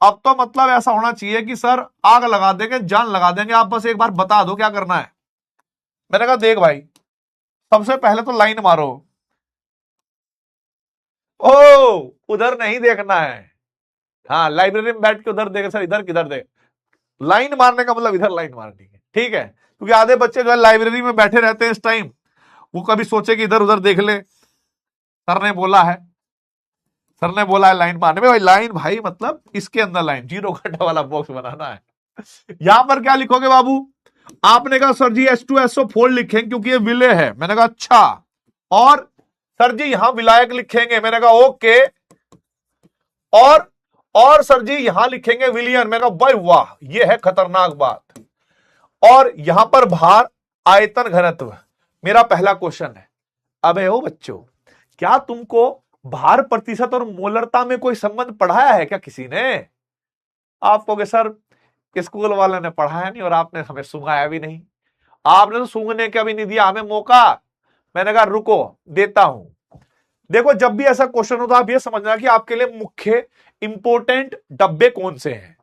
अब तो मतलब ऐसा होना चाहिए कि सर आग लगा देंगे, जान लगा देंगे, आप बस एक बार बता दो क्या करना है। मैंने कहा देख भाई, सबसे पहले तो लाइन मारो, ओ उधर नहीं देखना है, हाँ लाइब्रेरी में बैठ के उधर देख, सर इधर किधर देख, लाइन मारने का मतलब इधर लाइन मारनी है, ठीक है, क्योंकि आधे बच्चे जो है लाइब्रेरी में बैठे रहते हैं इस टाइम, वो कभी सोचे कि इधर उधर देख ले, सर ने बोला है, सर ने बोला है लाइन मारने में, भाई लाइन भाई मतलब इसके अंदर लाइन, जीरो घंटा वाला बॉक्स बनाना है। यहां पर क्या लिखोगे बाबू, आपने कहा सर जी H2SO4 लिखेंगे क्योंकि ये विलय है, मैंने कहा अच्छा, और सर जी यहां विलायक लिखेंगे, मैंने कहा ओके, और सर जी यहां लिखेंगे विलियन, मैंने कहा भाई वाह ये है खतरनाक बात, और यहां पर भार आयतन घनत्व मेरा पहला क्वेश्चन है। अबे ओ बच्चों, क्या तुमको भार प्रतिशत और मोलरता में कोई संबंध पढ़ाया है क्या किसी ने? आप कहोगे सर स्कूल वाले ने पढ़ाया नहीं और आपने हमें सुंघाया भी नहीं, आपने तो सूंघने का भी नहीं दिया हमें मौका, मैंने कहा रुको देता हूं। देखो जब भी ऐसा क्वेश्चन हो तो आप ये समझना कि आपके लिए मुख्य इंपोर्टेंट डब्बे कौन से हैं।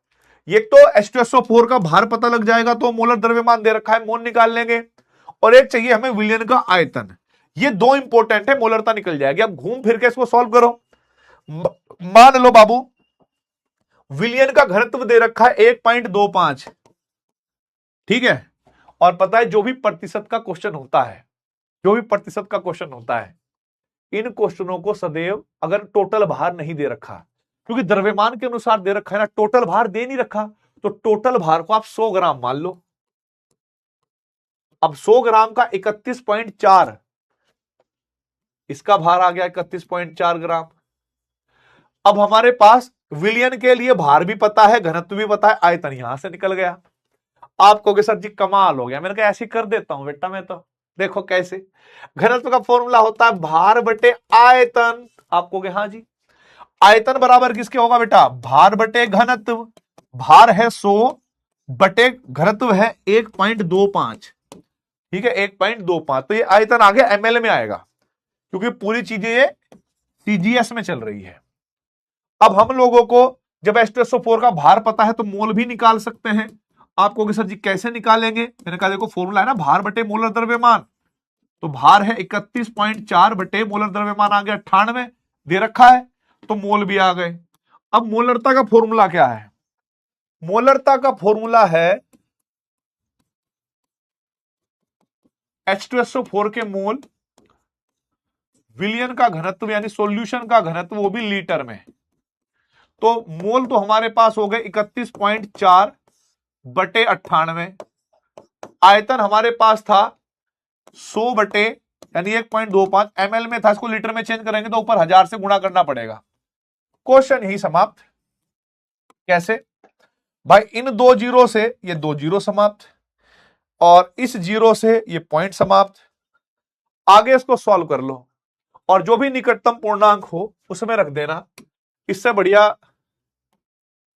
एक तो H2SO4 का भार पता लग जाएगा तो मोलर द्रव्यमान दे रखा है, मोल निकाल लेंगे, और एक चाहिए हमें विलयन का आयतन। ये दो इंपोर्टेंट है, मोलरता निकल जाएगी। अब घूम फिर के इसको सॉल्व करो। मान लो बाबू विलयन का घनत्व दे रखा है 1.25, ठीक है, और पता है जो भी प्रतिशत का क्वेश्चन होता है, जो भी प्रतिशत का क्वेश्चन होता है, इन क्वेश्चनों को सदैव अगर टोटल भार नहीं दे रखा, क्योंकि द्रव्यमान के अनुसार दे रखा है ना, टोटल भार दे नहीं रखा, तो टोटल भार को आप 100 ग्राम मान लो। अब 100 ग्राम का 31.4, इसका भार आ गया 31.4 ग्राम। अब हमारे पास विलियन के लिए भार भी पता है, घनत्व भी पता है, आयतन यहां से निकल गया। आप कहोगे सर जी कमाल हो गया, मैंने कहा ऐसे कर देता हूं बेटा मैं तो। देखो कैसे, घनत्व का फॉर्मूला होता है भार बटे आयतन। आप कहोगे हाँ जी, आयतन बराबर किसके होगा बेटा, भार बटे घनत्व। भार है 100 बटे घनत्व है 1.25, ठीक है 1.25, तो ये आयतन आ गया एमएल में आएगा, क्योंकि पूरी चीजें ये सीजीएस में चल रही है। अब हम लोगों को जब H2SO4 का भार पता है तो मोल भी निकाल सकते हैं। आप कहोगे सर जी कैसे निकालेंगे, मैंने कहा देखो फॉर्मूला है ना भार बटे मोलर द्रव्यमान, तो भार है 31.4 बटे मोलर द्रव्यमान आ गया 98 दे रखा है, तो मोल भी आ गए। अब मोलरता का फॉर्मूला क्या है, मोलरता का फॉर्मूला है H2SO4 के मोल विलियन का घनत्व यानी सॉल्यूशन का घनत्व, वो भी लीटर में। तो मोल तो हमारे पास हो गए 31.4 बटे 98, आयतन हमारे पास था 100 बटे यानी 1.25, एमएल में था, इसको लीटर में चेंज करेंगे तो ऊपर 1000 से गुणा करना पड़ेगा। क्वेश्चन ही समाप्त। कैसे भाई, इन दो जीरो से ये दो जीरो समाप्त, और इस जीरो से ये पॉइंट समाप्त। आगे इसको सॉल्व कर लो और जो भी निकटतम पूर्णांक हो उसमें रख देना। इससे बढ़िया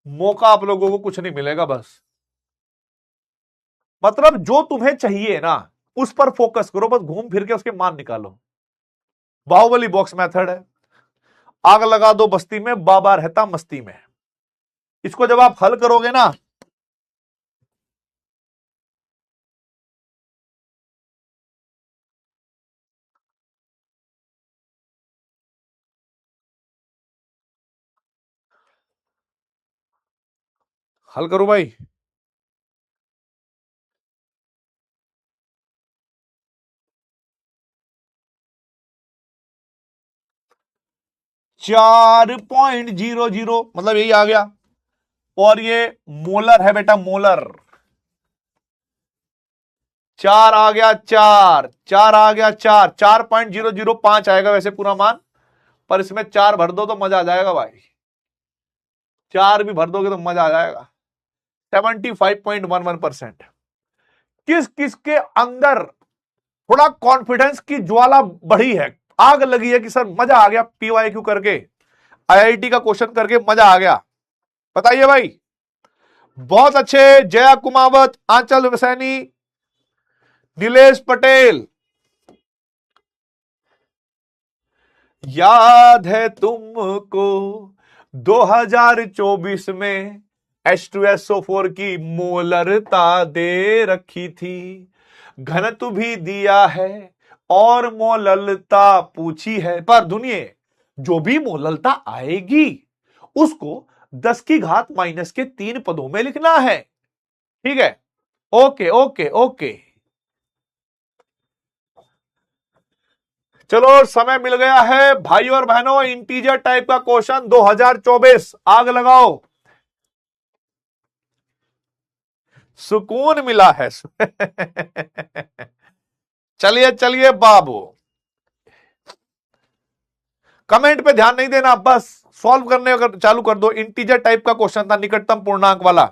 मौका आप लोगों को कुछ नहीं मिलेगा। बस मतलब जो तुम्हें चाहिए ना उस पर फोकस करो, बस घूम फिर के उसके मान निकालो। बाहुबली बॉक्स मेथड है, आग लगा दो बस्ती में बाबा रहता मस्ती में। इसको जब आप हल करोगे ना, हल करो भाई। 4.00 मतलब यही आ गया, और ये मोलर है बेटा, मोलर। 4 आ गया, 4 आ गया, 4.005 आएगा वैसे पूरा मान, पर इसमें 4 भर दो तो मजा आ जाएगा भाई। 4 भी भर दोगे तो मजा आ जाएगा। 75.11%। किस किस के अंदर थोड़ा कॉन्फिडेंस की ज्वाला बढ़ी है, आग लगी है कि सर मजा आ गया PYQ करके, IIT का क्वेश्चन करके मजा आ गया, बताइए भाई। बहुत अच्छे, जया कुमावत, आंचल सैनी, नीलेश पटेल। याद है तुमको 2024 में H2SO4 की मोलरता दे रखी थी, घनत्व भी दिया है और मोललता पूछी है, पर दुनिया जो भी मोललता आएगी उसको 10 की घात माइनस के 3 पदों में लिखना है। ठीक है, ओके ओके ओके। चलो समय मिल गया है भाई और बहनों, इंटीजर टाइप का क्वेश्चन 2024, आग लगाओ। सुकून मिला है। चलिए चलिए बाबू, कमेंट पे ध्यान नहीं देना, बस सॉल्व करने अगर चालू कर दो। इंटीजर टाइप का क्वेश्चन था, निकटतम पूर्णांक वाला,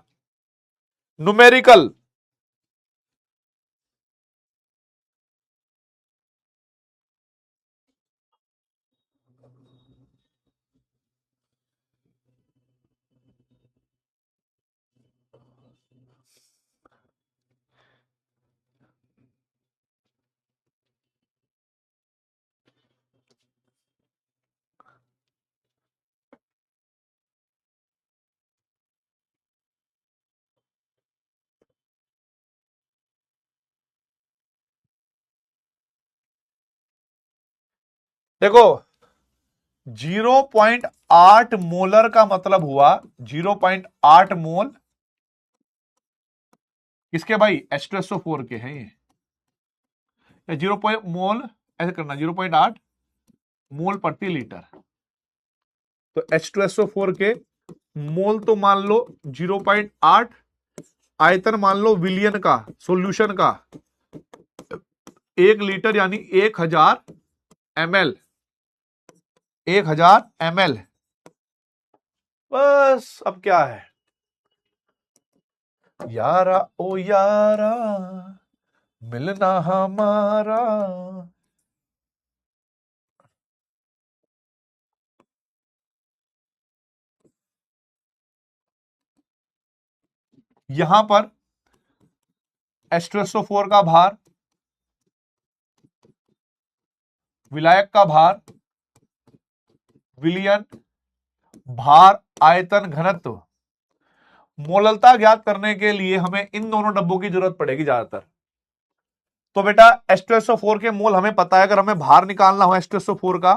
न्यूमेरिकल। देखो 0.8 मोलर का मतलब हुआ 0.8 मोल किसके भाई, H2SO4 के हैं ये 0 मोल, ऐसे करना 0.8 मोल प्रति लीटर। तो H2SO4 के मोल तो मान लो 0.8, आयतन मान लो विलियन का, सॉल्यूशन का 1 लीटर यानी 1000 ml, 1000 ml। बस अब क्या है, यारा ओ यारा मिलना हमारा। यहां पर H2SO4 का भार, विलायक का भार, विलियन, भार, आयतन, घनत्व, मोललता ज्ञात करने के लिए हमें इन दोनों डब्बों की जरूरत पड़ेगी ज्यादातर। तो बेटा H2SO4 के मोल हमें पता है, अगर हमें भार निकालना हो H2SO4 का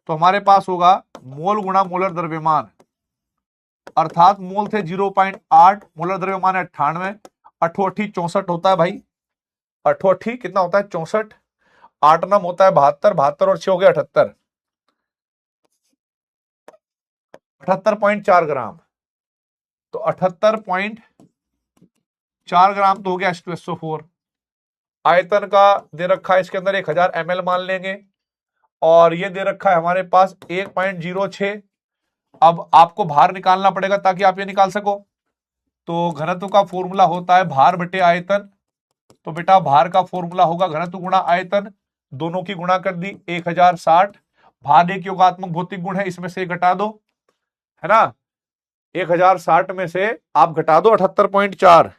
तो हमारे पास होगा मोल गुणा मोलर द्रव्यमान, अर्थात मोल थे 0.8, मोलर द्रव्यमान है 98, अठो 64 होता है भाई, अठो कितना होता है 64, 8 नम होता है 72, 72 और 6 हो गया 78, 78.4 ग्राम। तो 78.4 ग्राम तो हो गया H2SO4। आयतन का दे रखा है इसके अंदर 1000 ml मान लेंगे, और ये दे रखा है हमारे पास 1.06। अब आपको भार निकालना पड़ेगा ताकि आप ये निकाल सको। तो घनत्व का फॉर्मूला होता है भार बटे आयतन। तो बेटा भार का फॉर्मूला होगा घनत्व गुणा आयतन, दोनों की गुणा कर दी 1060। भार एक योगात्मक भौतिक गुण है, इसमें से घटा दो, है ना। 1060 में से आप घटा दो 78.4,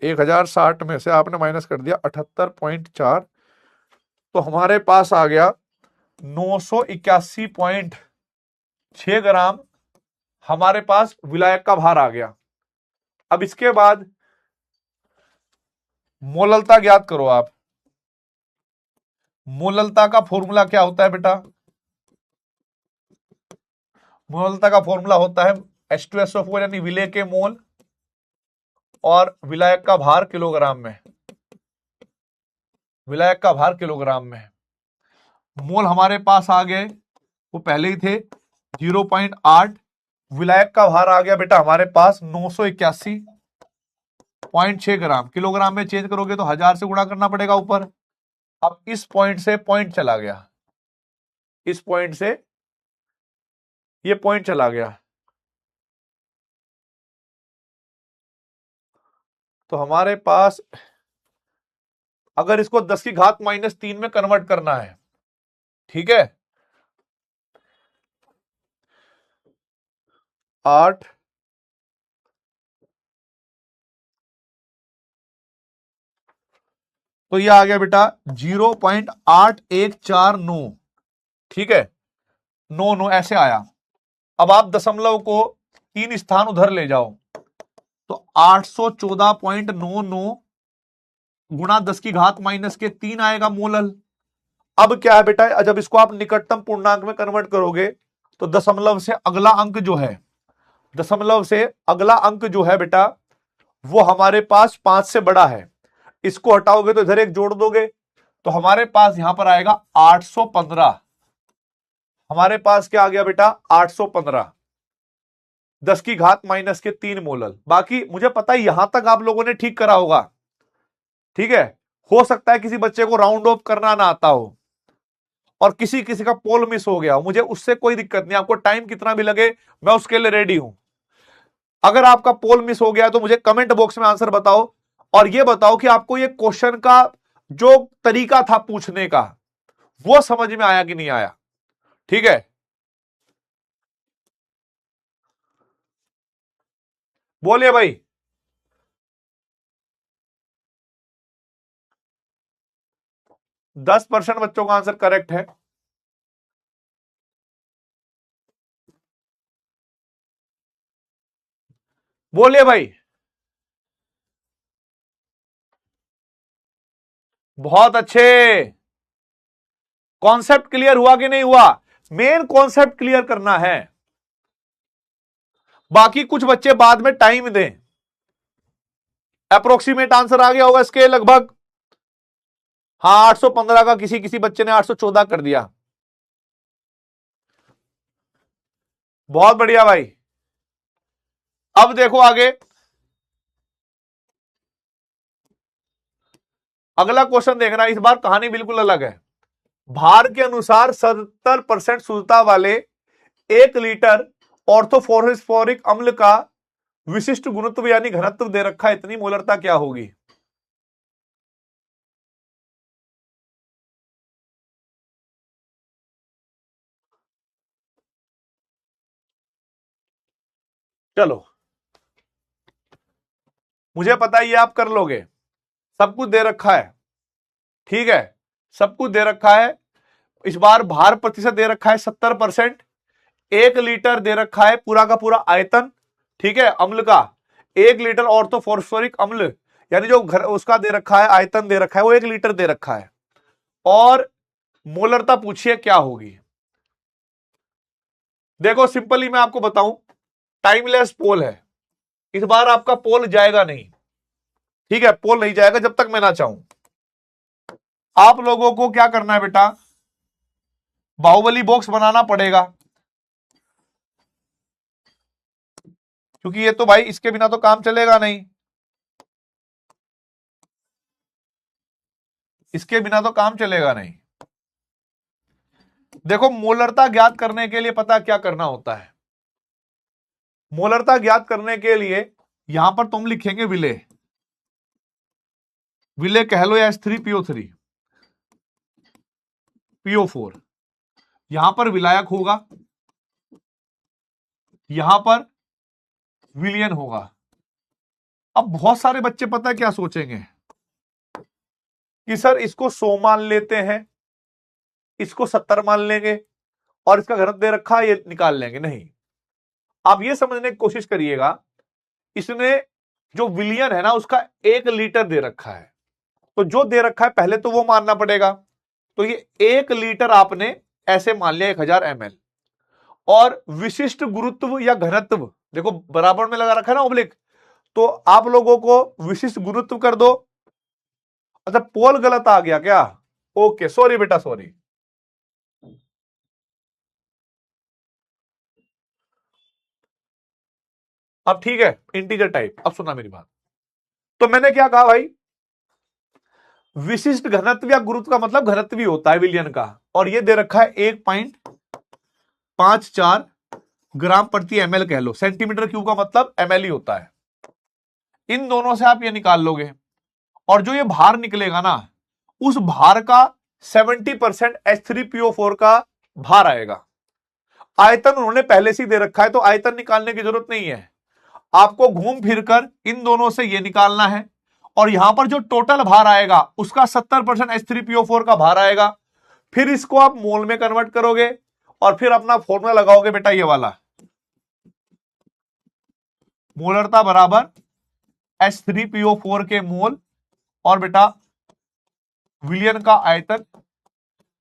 1060 में से आपने माइनस कर दिया 78.4, तो हमारे पास आ गया 981.6 ग्राम हमारे पास विलायक का भार आ गया। अब इसके बाद मोललता ज्ञात करो आप। मोललता का फॉर्मूला क्या होता है बेटा, मोललता का फॉर्मूला होता है H2SO4 यानी विलेय के मोल और विलायक का भार किलोग्राम में, विलायक का भार किलोग्राम में। मोल हमारे पास आ गए, वो पहले ही थे 0.8, विलायक का भार आ गया बेटा हमारे पास 981.6 ग्राम, किलोग्राम में चेंज करोगे तो 1000 से गुणा करना पड़ेगा ऊपर। अब इस पॉइंट से पॉइंट चला गया, इस पॉइंट से ये पॉइंट चला गया, तो हमारे पास अगर इसको 10 की घात -3 में कन्वर्ट करना है, ठीक है, 8 तो ये आ गया बेटा 0.8149, ठीक है, 9 ऐसे आया। अब आप दशमलव को 3 स्थान उधर ले जाओ तो 814.99 गुणा 10 की घात -3 आएगा मोलल। अब क्या है बेटा, जब इसको आप निकटतम पूर्णांक में कन्वर्ट करोगे तो दशमलव से अगला अंक जो है, दशमलव से अगला अंक जो है बेटा वो हमारे पास 5 से बड़ा है, इसको हटाओगे तो इधर एक जोड़ दोगे तो हमारे पास यहां पर आएगा 815। हमारे पास क्या आ गया बेटा 815, 10 की घात -3 मोलल। बाकी मुझे पता है यहां तक आप लोगों ने ठीक करा होगा, ठीक है। हो सकता है किसी बच्चे को राउंड ऑफ करना ना आता हो और किसी किसी का पोल मिस हो गया, मुझे उससे कोई दिक्कत नहीं, आपको टाइम कितना भी लगे मैं उसके लिए रेडी हूं। अगर आपका पोल मिस हो गया तो मुझे कमेंट बॉक्स में आंसर बताओ, और यह बताओ कि आपको यह क्वेश्चन का जो तरीका था पूछने का वो समझ में आया कि नहीं आया, ठीक है। बोलिए भाई। 10% बच्चों का आंसर करेक्ट है। बोलिए भाई। बहुत अच्छे। कॉन्सेप्ट क्लियर हुआ कि नहीं हुआ? मेन कॉन्सेप्ट क्लियर करना है, बाकी कुछ बच्चे बाद में टाइम दें। अप्रोक्सीमेट आंसर आ गया होगा इसके लगभग। हाँ 815 का किसी किसी बच्चे ने 814 कर दिया। बहुत बढ़िया भाई। अब देखो आगे, अगला क्वेश्चन देखना। इस बार कहानी बिल्कुल अलग है। भार के अनुसार 70% शुद्धता वाले 1 लीटर ऑर्थोफॉस्फोरिक अम्ल का विशिष्ट गुणत्व यानी घनत्व दे रखा है, इतनी मोलरता क्या होगी? चलो मुझे पता है ये आप कर लोगे, सब कुछ दे रखा है, ठीक है, सब कुछ दे रखा है। इस बार भार प्रतिशत दे रखा है 70%, 1 लीटर दे रखा है पूरा का पूरा आयतन, ठीक है, अम्ल का 1 लीटर ऑर्थोफॉस्फोरिक अम्ल यानी जो घर उसका दे रखा है, आयतन दे रखा है वो 1 लीटर दे रखा है, और मोलरता पूछिए क्या होगी। देखो सिंपली मैं आपको बताऊं, टाइमलेस पोल है, इस बार आपका पोल जाएगा नहीं, ठीक है, पोल नहीं जाएगा जब तक मैं ना चाहूं। आप लोगों को क्या करना है बेटा, बाहुबली बॉक्स बनाना पड़ेगा, क्योंकि ये तो भाई इसके बिना तो काम चलेगा नहीं, इसके बिना तो काम चलेगा नहीं। देखो मोलरता ज्ञात करने के लिए पता क्या करना होता है, मोलरता ज्ञात करने के लिए यहां पर तुम लिखेंगे विलेय, विलेय कह लो या H3PO3 PO4, यहां पर विलायक होगा, यहां पर विलियन होगा। अब बहुत सारे बच्चे पता है क्या सोचेंगे कि सर इसको 100 मान लेते हैं, इसको 70 मान लेंगे और इसका घनत्व दे रखा है ये निकाल लेंगे। नहीं, आप ये समझने की कोशिश करिएगा, इसने जो विलियन है ना उसका 1 लीटर दे रखा है, तो जो दे रखा है पहले तो वो मानना पड़ेगा। तो ये 1 लीटर आपने ऐसे मान लिया 1000 ml, और विशिष्ट गुरुत्व या घनत्व देखो बराबर में लगा रखा है ना ऑब्लिक, तो आप लोगों को विशिष्ट गुरुत्व कर दो। अच्छा पोल गलत आ गया क्या? ओके सॉरी बेटा सॉरी, अब ठीक है, इंटीजर टाइप। अब सुना मेरी बात, तो मैंने क्या कहा भाई, विशिष्ट घनत्व या गुरुत्व का मतलब घनत्व भी होता है विलियन का, और ये दे रखा है 1.54 ग्राम प्रति ml कह लो, सेंटीमीटर क्यूब का मतलब ml ही होता है। इन दोनों से आप ये निकाल लोगे, और जो ये भार निकलेगा ना उस भार का 70% H3PO4 का भार आएगा। आयतन उन्होंने पहले से दे रखा है, तो आयतन निकालने की जरूरत नहीं है, आपको घूम फिरकर इन दोनों से ये निकालना है, और यहां पर जो टोटल भार आएगा उसका 70% H3PO4 का भार आएगा। फिर इसको आप मोल में कन्वर्ट करोगे और फिर अपना फॉर्मूला लगाओगे बेटा ये वाला, मोलरता बराबर H3PO4 के मोल और बेटा विलियन का आयतन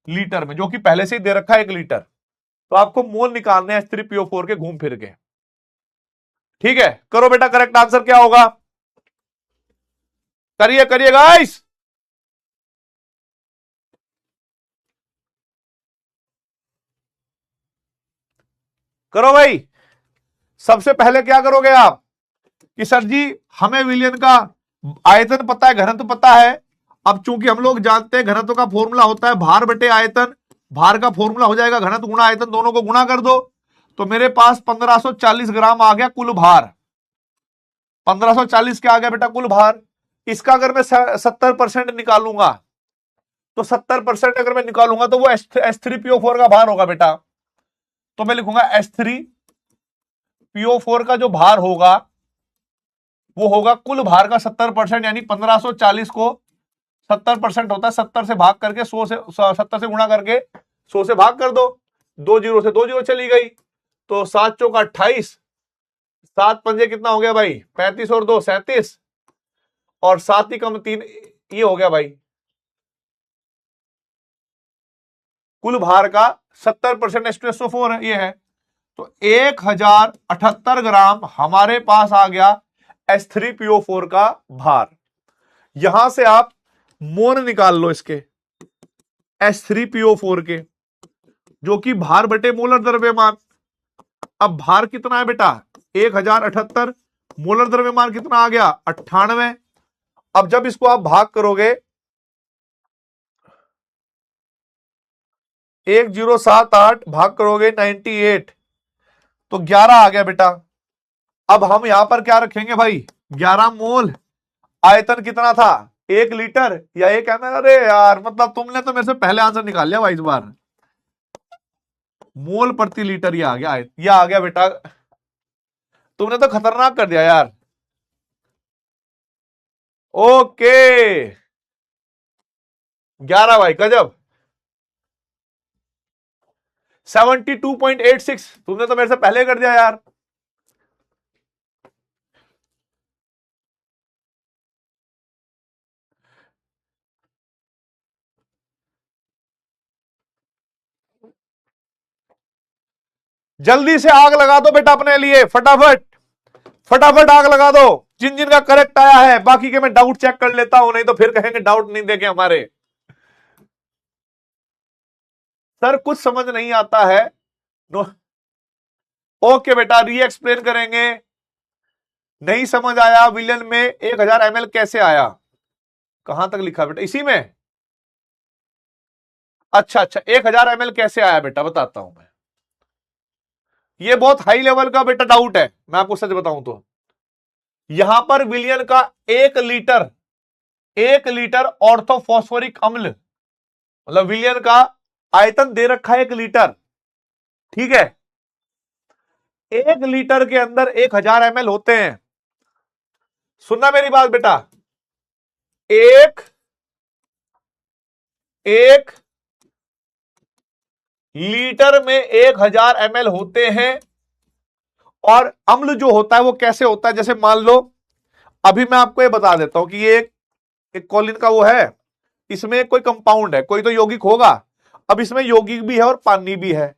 लीटर में, जो कि पहले से ही दे रखा है 1 लीटर, तो आपको मोल निकालने हैं H3PO4 के घूम फिर के। ठीक है, करो बेटा, करेक्ट आंसर क्या होगा? करिए करिए गाइस, करो भाई। सबसे पहले क्या करोगे आप कि सर जी हमें विलियन का आयतन पता है, घनत्व पता है। अब चूंकि हम लोग जानते हैं घनत्व का फॉर्मूला होता है भार बटे आयतन, भार का फॉर्मूला हो जाएगा घनत्व गुणा आयतन, दोनों को गुणा कर दो, तो मेरे पास 1540 ग्राम आ गया कुल भार। 1540 क्या आ गया बेटा कुल भार। इसका अगर मैं 70% निकालूंगा, तो 70% अगर मैं निकालूंगा तो वो H3PO4 का भार होगा बेटा। तो मैं लिखूंगा H3PO4 का जो भार होगा वो होगा कुल भार का 70%, यानी 1540 को 70% होता है, 70 से भाग करके 100 से 70 से गुणा करके 100 से भाग कर दो, 2 जीरो से 2 जीरो चली गई, तो 7 चौका 28, 7 पंजे कितना हो गया भाई 35 और 2 37, और 7 ही कम 3 ये हो गया भाई कुल भार का 70% H2SO4 है, ये है। तो 1078 ग्राम हमारे पास आ गया H3PO4 का भार। यहां से आप मोल निकाल लो इसके H3PO4 के, जो कि भार बटे मोलर द्रव्यमान। अब भार कितना है बेटा 1078, मोलर द्रव्यमान कितना आ गया 98। अब जब इसको आप भाग करोगे 1078 भाग करोगे 98, तो 11 आ गया बेटा। अब हम यहां पर क्या रखेंगे भाई 11 मोल। आयतन कितना था 1 लीटर या 1 ml। अरे यार मतलब तुमने तो मेरे से पहले आंसर निकाल लिया भाई इस बार। मोल प्रति लीटर ये आ गया, ये आ गया बेटा। तुमने तो खतरनाक कर दिया यार। ओके 11 भाई गजब। 72.86 तुमने तो मेरे से पहले कर दिया यार। जल्दी से आग लगा दो बेटा अपने लिए, फटाफट फटाफट आग लगा दो। जिन जिन का करेक्ट आया है, बाकी के मैं डाउट चेक कर लेता हूं, नहीं तो फिर कहेंगे डाउट नहीं देंगे हमारे सर, कुछ समझ नहीं आता है। नो ओके बेटा री एक्सप्लेन करेंगे। नहीं समझ आया विलियन में 1000 ml कैसे आया, कहां तक लिखा बेटा इसी में। अच्छा अच्छा 1000 ml कैसे आया बेटा बताता हूं मैं। ये बहुत हाई लेवल का बेटा डाउट है, मैं आपको सच बताऊं तो। यहां पर विलियन का 1 लीटर ऑर्थोफॉस्फोरिक अम्ल, मतलब विलियन का आयतन दे रखा है 1 लीटर, ठीक है। 1 लीटर के अंदर 1000 ml होते हैं। सुनना मेरी बात बेटा, एक एक लीटर में 1000 ml होते हैं। और अम्ल जो होता है वो कैसे होता है, जैसे मान लो अभी मैं आपको ये बता देता हूं कि ये एक कॉलिन का वो है, इसमें कोई कंपाउंड है, कोई तो यौगिक होगा। अब इसमें यौगिक भी है और पानी भी है।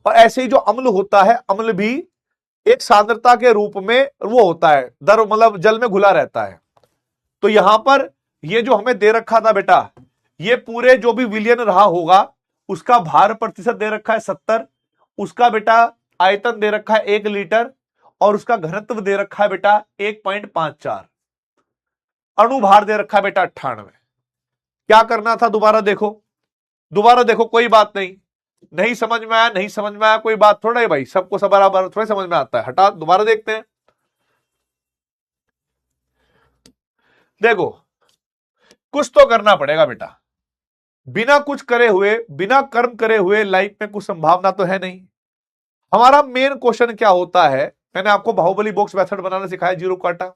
और ऐसे ही जो अम्ल होता है, अम्ल भी एक सांद्रता के रूप में वो होता है, दर मतलब जल में घुला रहता है। तो यहां पर ये जो हमें दे रखा था बेटा, ये पूरे जो भी विलियन रहा होगा उसका भार प्रतिशत दे रखा है 70, उसका बेटा आयतन दे रखा है 1 लीटर, और उसका घनत्व दे रखा है बेटा 1.54, अणुभार दे रखा है बेटा 98। क्या करना था दोबारा देखो, दोबारा देखो, कोई बात नहीं, नहीं समझ में आया नहीं समझ में आया कोई बात थोड़ा है भाई, सबको सब बराबर थोड़ा समझ में आता है। हटा दोबारा देखते हैं। देखो कुछ तो करना पड़ेगा बेटा, बिना कुछ करे हुए, बिना कर्म करे हुए लाइफ में कुछ संभावना तो है नहीं। हमारा मेन क्वेश्चन क्या होता है, मैंने आपको बाहुबली बॉक्स मेथड बनाना सिखाया, जीरो काटा।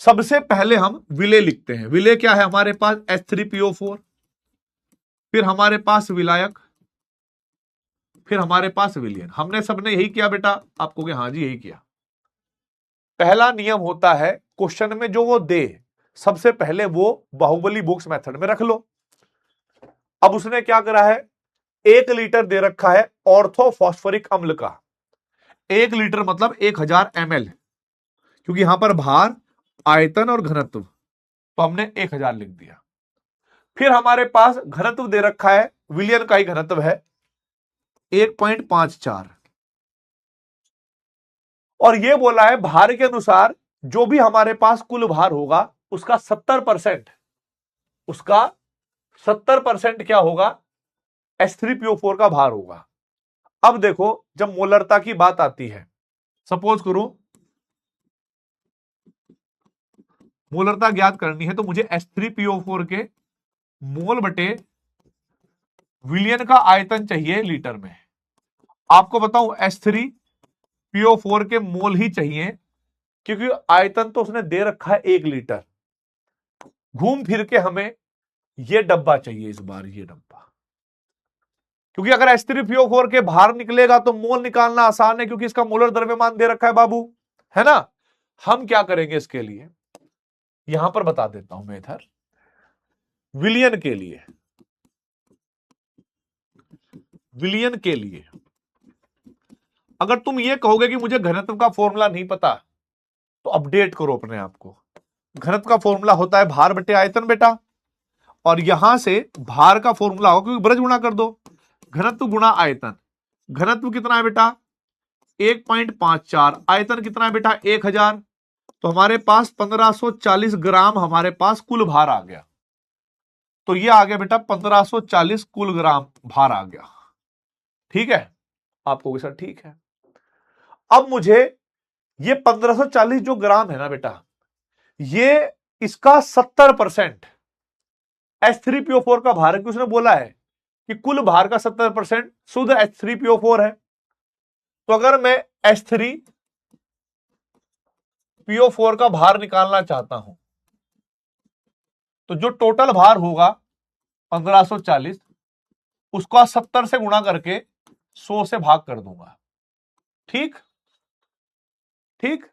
सबसे पहले हम विलेय लिखते हैं। विलेय क्या है हमारे पास H3PO4, फिर हमारे पास विलायक, फिर हमारे पास विलियन। हमने सबने यही किया बेटा, आपको कि हाँ जी यही किया। पहला नियम होता है क्वेश्चन में जो वो दे, सबसे पहले वो बाहुबली बॉक्स मेथड में रख लो। अब उसने क्या करा है, 1 लीटर दे रखा है ऑर्थोफॉस्फोरिक अम्ल का। 1 लीटर मतलब 1000 ml, क्योंकि यहां पर भार, आयतन और घनत्व, तो हमने 1000 लिख दिया। फिर हमारे पास घनत्व दे रखा है, विलियन का ही घनत्व है 1.54, और यह बोला है भार के अनुसार जो भी हमारे पास कुल भार होगा उसका 70%, उसका 70% क्या होगा H3PO4 का भार होगा। अब देखो जब मोलरता की बात आती है, सपोज करो मोलरता ज्ञात करनी है, तो मुझे H3PO4 के मोल बटे विलियन का आयतन चाहिए लीटर में। आपको बताऊं H3PO4 के मोल ही चाहिए, क्योंकि आयतन तो उसने दे रखा है 1 लीटर। घूम फिर के हमें यह डब्बा चाहिए इस बार, ये डब्बा, क्योंकि अगर H3PO4 के भार निकलेगा तो मोल निकालना आसान है, क्योंकि इसका मोलर द्रव्यमान दे रखा है बाबू, है ना। हम क्या करेंगे इसके लिए, यहां पर बता देता हूं मैं इधर। विलियन के लिए विलियन के लिए। अगर तुम ये कहोगे कि मुझे घनत्व का फॉर्मूला नहीं पता, तो अपडेट करो अपने आप को। घनत्व का फॉर्मूला होता है भार बटे आयतन बेटा, और यहां से भार का फॉर्मूला होगा क्योंकि ब्रज गुणा कर दो, घनत्व गुणा आयतन। घनत्व कितना है बेटा 1.54, आयतन कितना है बेटा 1000, तो हमारे पास 1540 ग्राम हमारे पास कुल भार आ गया। तो ये आ गया बेटा 1540 कुल ग्राम भार आ गया। ठीक है, आपको सर ठीक है। अब मुझे ये 1540 जो ग्राम है ना बेटा, ये इसका 70% H3PO4 का भार है, उसने बोला है कि कुल भार का 70% शुद्ध H3PO4 है। तो अगर मैं H3PO4 का भार निकालना चाहता हूं, तो जो टोटल भार होगा 1540, उसका 70 से गुणा करके 100 से भाग कर दूंगा। ठीक ठीक।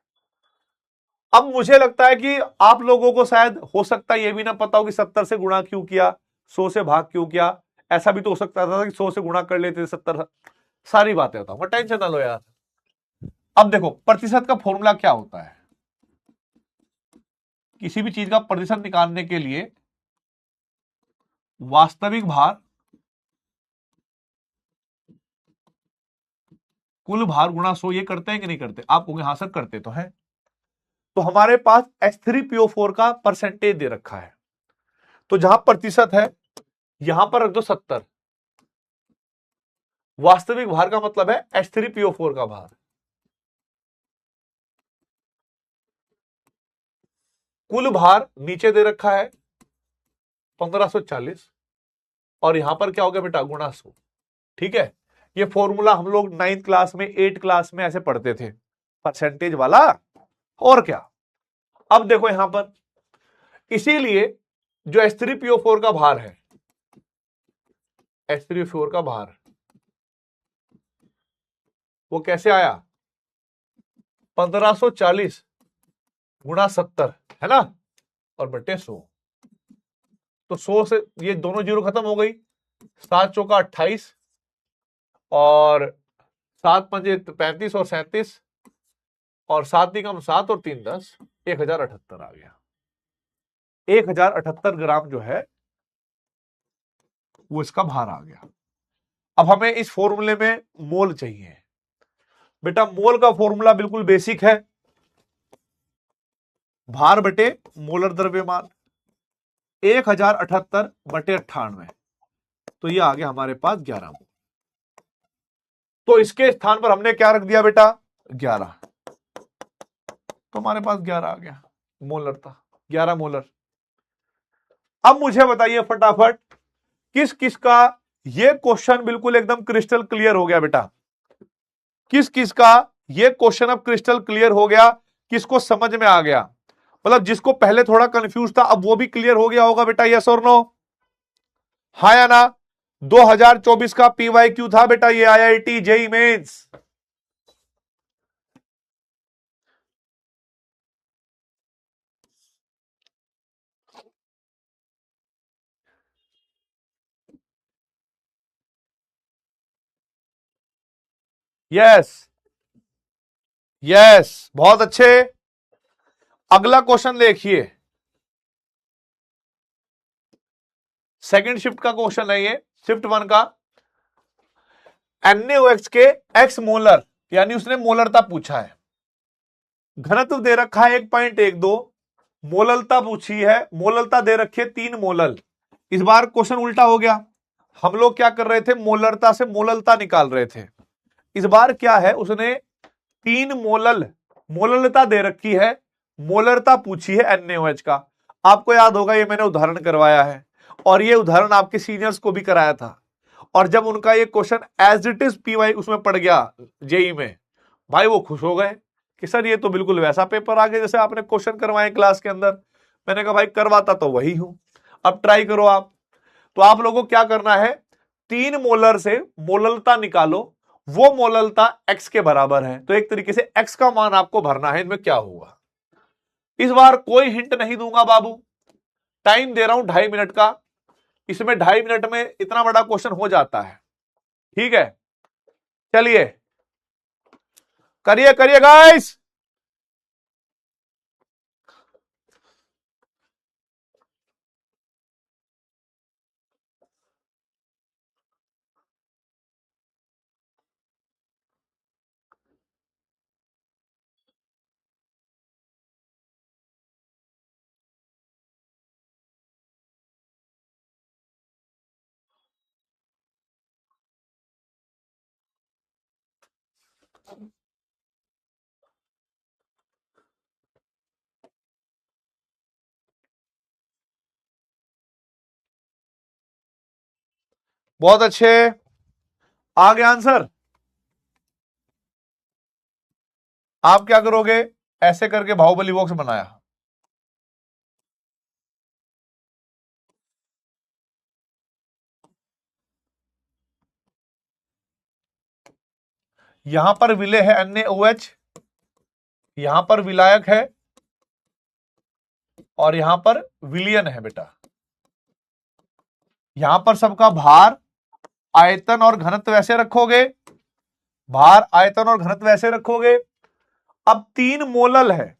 अब मुझे लगता है कि आप लोगों को शायद हो सकता है ये भी ना पता हो कि 70 से गुणा क्यों किया, 100 से भाग क्यों किया। ऐसा भी तो हो सकता था कि 100 से गुणा कर लेते 70। सारी बातें बताऊंगा, टेंशन ना लो यार। अब देखो प्रतिशत का फॉर्मूला क्या होता है। किसी भी चीज का प्रतिशत निकालने के लिए वास्तविक भार कुल भार गुणा 100, ये करते हैं कि नहीं करते? आप कहोगे हाँ सर करते तो हैं। तो हमारे पास H3PO4 का परसेंटेज दे रखा है, तो जहां प्रतिशत है यहां पर रख दो 70। वास्तविक भार का मतलब है H3PO4 का भार। कुल भार नीचे दे रखा है 1540, और यहां पर क्या हो गया बेटा गुणा 100। ठीक है, ये फॉर्मूला हम लोग 9th क्लास में 8th क्लास में ऐसे पढ़ते थे, परसेंटेज वाला। और क्या, अब देखो यहां पर, इसीलिए जो H3PO4 का भार है, H3PO4 का भार वो कैसे आया 1540 गुणा 70 है ना, और बटे 100। तो 100 से ये दोनों जीरो खत्म हो गई, 7 चौका 28, और 7 पंजे 35 और 37, और 7 निकम 7 और 3 10, 1078 आ गया। 1078 ग्राम जो है वो इसका भार आ गया। अब हमें इस फॉर्मूले में मोल चाहिए बेटा। मोल का फॉर्मूला बिल्कुल बेसिक है, भार बटे मोलर द्रव्यमान, 1078 बटे 98, तो ये आ गया हमारे पास 11 मोल। तो इसके स्थान पर हमने क्या रख दिया बेटा 11, तो हमारे पास 11 आ गया, मोलर था 11 मोलर। अब मुझे बताइए फटाफट किस किस का ये क्वेश्चन बिल्कुल एकदम क्रिस्टल क्लियर हो गया बेटा। किस किस का ये क्वेश्चन अब क्रिस्टल क्लियर हो गया, किसको समझ में आ गया? मतलब जिसको पहले थोड़ा कंफ्यूज था अब वो भी क्लियर हो गया होगा बेटा, यस और नो? हाँ या ना? 2024 का PYQ था बेटा ये, IIT JEE mains. Yes yes, बहुत अच्छे। अगला क्वेश्चन देखिए, सेकंड शिफ्ट का क्वेश्चन है ये, शिफ्ट 1 का। NaOH के एक्स मोलर, यानी उसने मोलरता पूछा है, घनत्व दे रखा है 1.12, मोललता पूछी है, मोललता दे रखी है 3 मोलल। इस बार क्वेश्चन उल्टा हो गया, हम लोग क्या कर रहे थे मोलरता से मोललता निकाल रहे थे। इस बार क्या है उसने 3 मोलल, मोललता दे रखी है, मोलरता पूछी है NaOH का। आपको याद होगा ये मैंने उदाहरण करवाया है, और ये उदाहरण आपके सीनियर्स को भी कराया था। और जब उनका ये question as it is PY उसमें पड़ गया जेई में, भाई वो खुश हो गए कि सर ये तो बिल्कुल वैसा पेपर आ गया जैसे आपने क्वेश्चन करवाए क्लास के अंदर। मैंने कहा भाई करवाता तो वही हूं, अब ट्राई करो आप। तो आप लोगों को क्या करना है, 3 मोलर से मोललता निकालो, वो मोललता x के बराबर है, तो एक तरीके से x का मान आपको भरना है इनमें क्या होगा। इस बार कोई हिंट नहीं दूंगा बाबू, टाइम दे रहा हूं 2.5 मिनट का, इसमें 2.5 मिनट में इतना बड़ा क्वेश्चन हो जाता है। ठीक है, चलिए करिए करिए गाइस। बहुत अच्छे, आ गया आंसर। आप क्या करोगे, ऐसे करके बाहुबली बॉक्स बनाया। यहां पर विलय है NaOH, यहां पर विलायक है, और यहां पर विलियन है बेटा। यहां पर सबका भार, आयतन और घनत्व ऐसे रखोगे, भार आयतन और घनत्व ऐसे रखोगे। अब 3 मोलल है,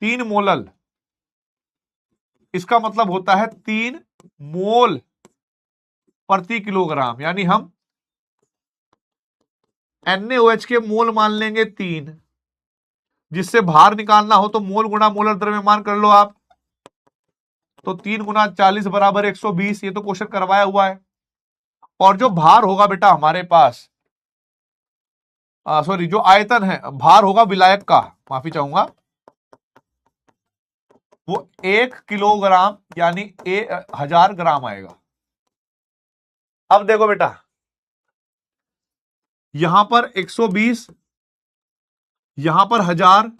3 मोलल, इसका मतलब होता है 3 मोल प्रति किलोग्राम, यानी हम NaOH के मोल मान लेंगे 3। जिससे भार निकालना हो तो मोल गुणा मोलर द्रव्यमान कर लो आप, तो 3 गुना 40 बराबर 120। ये तो क्वेश्चन करवाया हुआ है। और जो भार होगा बेटा हमारे पास, सॉरी, जो आयतन है, भार होगा विलायक का, माफी चाहूंगा, वो 1 किलोग्राम यानी 1000 ग्राम आएगा। अब देखो बेटा, यहां पर 120, यहां पर 1000,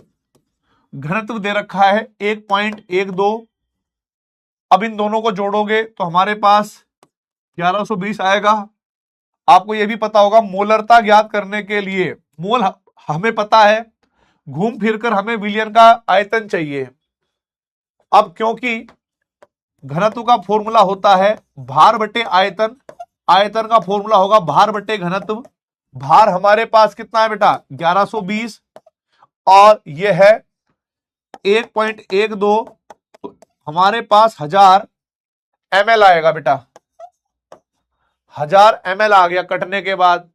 घनत्व दे रखा है 1.12। अब इन दोनों को जोड़ोगे तो हमारे पास 1120 आएगा। आपको यह भी पता होगा, मोलरता ज्ञात करने के लिए मोल हमें पता है, घूम फिरकर हमें विलियन का आयतन चाहिए। अब क्योंकि घनत्व का फॉर्मूला होता है भार बटे आयतन, आयतन का फॉर्मूला होगा भार बटे घनत्व। भार हमारे पास कितना है बेटा, 1120, और यह है 1.12, तो हमारे पास 1000 ml आएगा बेटा। 1000 ml आ गया कटने के बाद।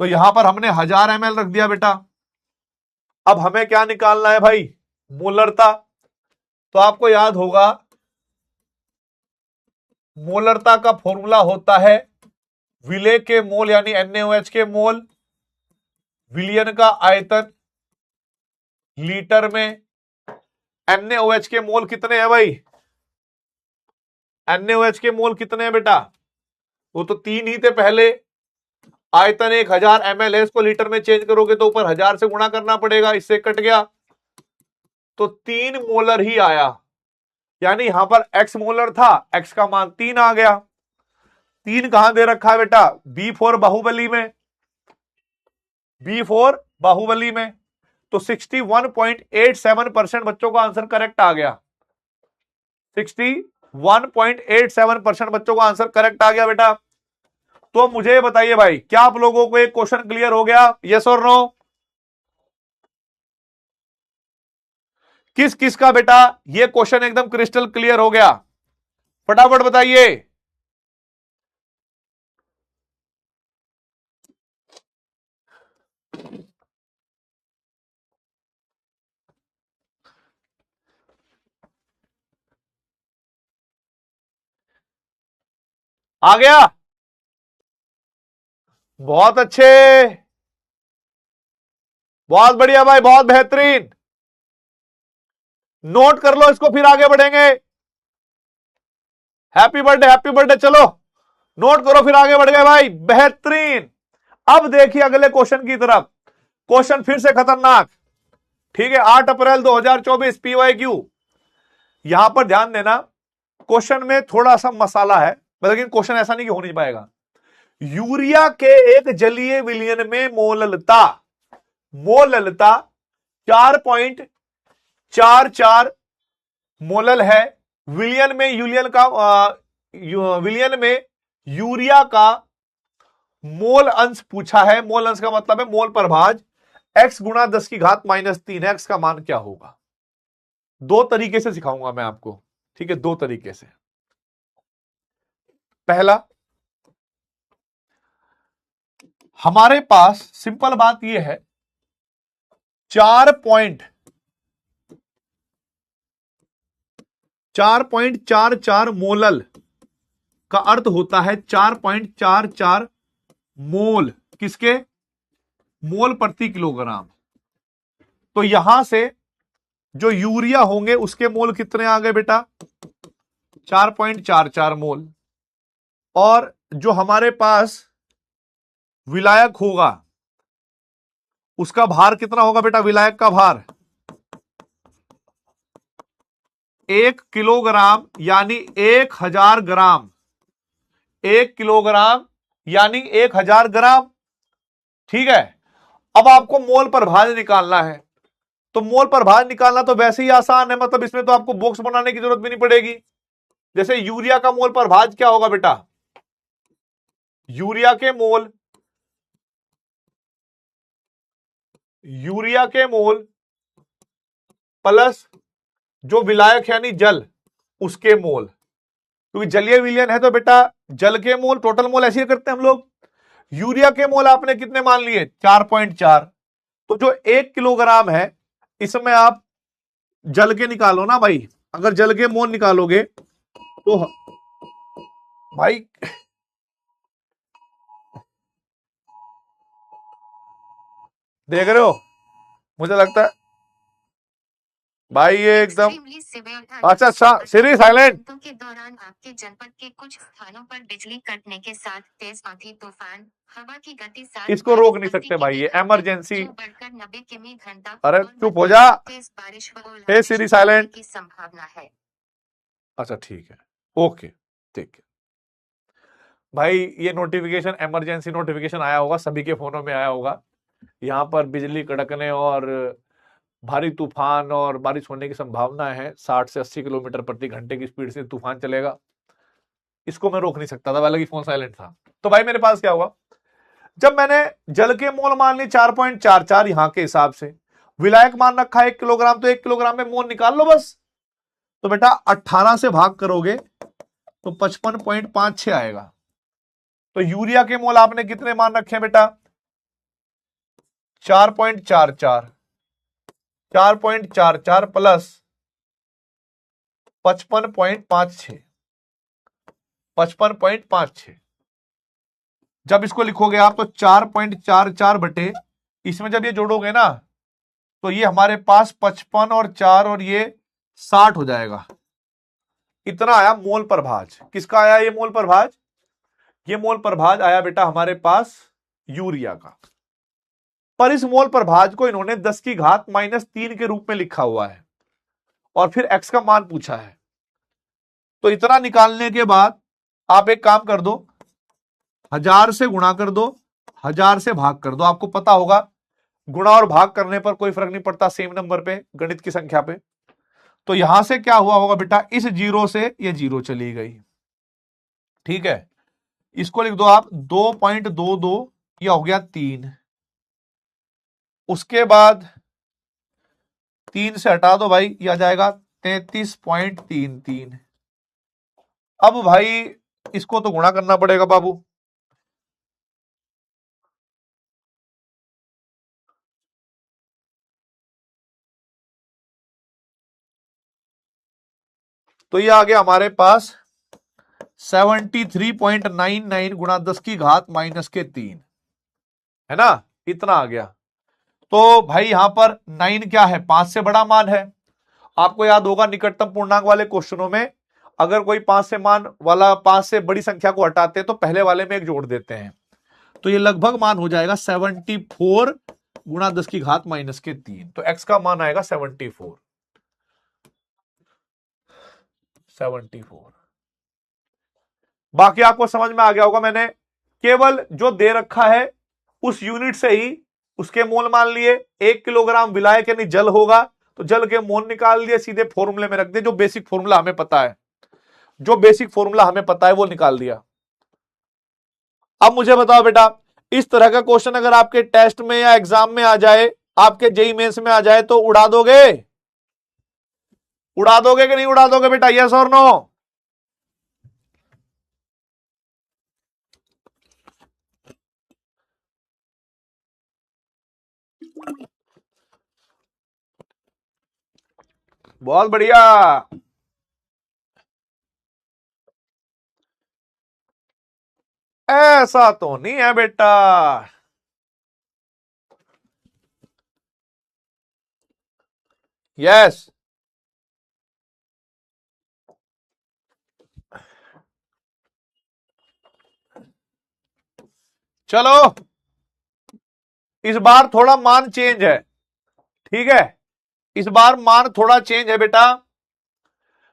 तो यहां पर हमने 1000 ml रख दिया बेटा। अब हमें क्या निकालना है भाई, मोलरता। तो आपको याद होगा, मोलरता का फॉर्मूला होता है विलेय के मोल यानी NaOH के मोल, विलियन का आयतन लीटर में। NaOH के मोल कितने हैं भाई, NaOH के मोल कितने हैं बेटा, वो तो 3 ही थे पहले। आयतन 1000 ml है, इसको लीटर में चेंज करोगे तो ऊपर 1000 से गुणा करना पड़ेगा, इससे कट गया तो 3 मोलर ही आया। यानी यहां पर x मोलर था, x का मान 3 आ गया। 3 कहां दे रखा है बेटा, B4 बाहुबली में, B4 बाहुबली में। तो 61.87% बच्चों का आंसर करेक्ट आ गया। 61.87% बच्चों का आंसर करेक्ट आ गया बेटा। तो मुझे बताइए भाई, क्या आप लोगों को एक क्वेश्चन क्लियर हो गया, यस और नो? किस किस का बेटा ये क्वेश्चन एकदम क्रिस्टल क्लियर हो गया, फटाफट बताइए। आ गया, बहुत अच्छे, बहुत बढ़िया भाई, बहुत बेहतरीन। नोट कर लो इसको, फिर आगे बढ़ेंगे। हैप्पी बर्थडे, हैप्पी बर्थडे, चलो नोट करो, फिर आगे बढ़ गए भाई, बेहतरीन। अब देखिए अगले क्वेश्चन की तरफ। क्वेश्चन फिर से खतरनाक, ठीक है, 8 अप्रैल 2024 PYQ। यहां पर ध्यान देना, क्वेश्चन में थोड़ा सा मसाला है, लेकिन क्वेश्चन ऐसा नहीं कि हो नहीं पाएगा। यूरिया के एक जलीय विलयन में मोललता, मोललता 4.44 मोलल है। विलियन में यूलियन का विलियन में यूरिया का मोल अंश पूछा है, मोल अंश का मतलब है मोल प्रभाज, x गुणा 10 की घात -3 है, x का मान क्या होगा? दो तरीके से सिखाऊंगा मैं आपको, ठीक है, दो तरीके से। पहला, हमारे पास सिंपल बात यह है, 4.44 मोलल का अर्थ होता है 4.44 मोल, किसके? मोल प्रति किलोग्राम। तो यहां से जो यूरिया होंगे उसके मोल कितने आ गए बेटा? 4.44 मोल। और जो हमारे पास विलायक होगा उसका भार कितना होगा बेटा? विलायक का भार 1 किलोग्राम यानी 1000 ग्राम, 1 किलोग्राम यानी 1000 ग्राम, ठीक है। अब आपको मोल प्रभाज निकालना है, तो मोल प्रभाज निकालना तो वैसे ही आसान है, मतलब इसमें तो आपको बॉक्स बनाने की जरूरत भी नहीं पड़ेगी। जैसे यूरिया का मोल प्रभाज क्या होगा बेटा? यूरिया के मोल प्लस जो विलायक यानी जल उसके मोल, क्योंकि जलीय विलयन है तो बेटा जल के मोल, टोटल मोल ऐसे करते हैं हम लोग। यूरिया के मोल आपने कितने मान लिए? 4.4। तो जो 1 किलोग्राम है इसमें आप जल के निकालो ना भाई, अगर जल के मोल निकालोगे तो भाई देख रहे हो, मुझे लगता है भाई ये एकदम अच्छा। सीरी साइलेंट। के दौरान आपके जनपद के कुछ स्थानों पर बिजली कटने के साथ तेज आंधी तूफान, हवा की गति साथ इसको रोक नहीं सकते भाई, ये इमरजेंसी। बढ़कर 90 किमी घंटा। अरे चुप हो जा, तेज बारिश हे सीरी साइलेंट की संभावना है। अच्छा ठीक है, ओके ठीक है भाई। ये नोटिफिकेशन इमरजेंसी नोटिफिकेशन आया होगा, सभी के फोनों में आया होगा। यहां पर बिजली कड़कने और भारी तूफान और बारिश होने की संभावना है, 60 से 80 किलोमीटर प्रति घंटे की स्पीड से तूफान चलेगा। इसको मैं रोक नहीं सकता था, हालांकि फोन साइलेंट था। तो भाई मेरे पास क्या हुआ, जब मैंने जल के मोल मान लिए 4.44 यहां के हिसाब से, विलायक मान रखा है 1 किलोग्राम, तो 1 किलोग्राम में मोल निकाल लो बस। तो बेटा 18 से भाग करोगे तो 55.56 आएगा। तो यूरिया के मोल आपने कितने मान रखे हैं बेटा? 4.44, 4.44 प्लस 55.56, 55.56। जब इसको लिखोगे आप तो 4.44 बटे, इसमें जब ये जोड़ोगे ना तो ये हमारे पास 55 और 4 और ये 60 हो जाएगा। इतना आया मोल प्रभाज। किसका आया ये मोल प्रभाज? ये मोल प्रभाज आया बेटा हमारे पास यूरिया का। पर इस मोल प्रभाज को इन्होंने 10 की घात -3 के रूप में लिखा हुआ है और फिर x का मान पूछा है। तो इतना निकालने के बाद आप एक काम कर दो, 1000 से गुणा कर दो, 1000 से भाग कर दो। आपको पता होगा गुणा और भाग करने पर कोई फर्क नहीं पड़ता सेम नंबर पे, गणित की संख्या पे। तो यहां से क्या हुआ होगा बेटा, इस जीरो से ये जीरो चली गई, ठीक है। इसको लिख दो आप 2.22, यह हो गया 3। उसके बाद 3 से हटा दो भाई, यह आ जाएगा 33.33। अब भाई इसको तो गुणा करना पड़ेगा बाबू। तो ये आ गया हमारे पास 73.99 गुणा 10 की घात -3, है ना, इतना आ गया। तो भाई यहां पर 9 क्या है? 5 से बड़ा मान है। आपको याद होगा निकटतम पूर्णांक वाले क्वेश्चनों में अगर कोई 5 से मान वाला 5 से बड़ी संख्या को हटाते हैं तो पहले वाले में एक जोड़ देते हैं। तो ये लगभग मान हो जाएगा 74 गुणा 10 की घात -3। तो x का मान आएगा 74। बाकी आपको समझ में आ गया होगा, मैंने केवल जो दे रखा है उस यूनिट से ही उसके मोल मान लिए। 1 किलोग्राम विलायक यानी जल होगा तो जल के मोल निकाल लिए, सीधे फॉर्मूले में रख दिए, जो बेसिक फॉर्मूला हमें पता है। जो बेसिक फॉर्मूला हमें पता है वो निकाल दिया। अब मुझे बताओ बेटा, इस तरह का क्वेश्चन अगर आपके टेस्ट में या एग्जाम में आ जाए, आपके जेईई मेंस में आ जाए, तो उड़ा दोगे? उड़ा दोगे कि नहीं उड़ा दोगे बेटा? यस और नो? बहुत बढ़िया। ऐसा तो नहीं है बेटा। यस। चलो, इस बार थोड़ा मान चेंज है, ठीक है? इस बार मान थोड़ा चेंज है बेटा।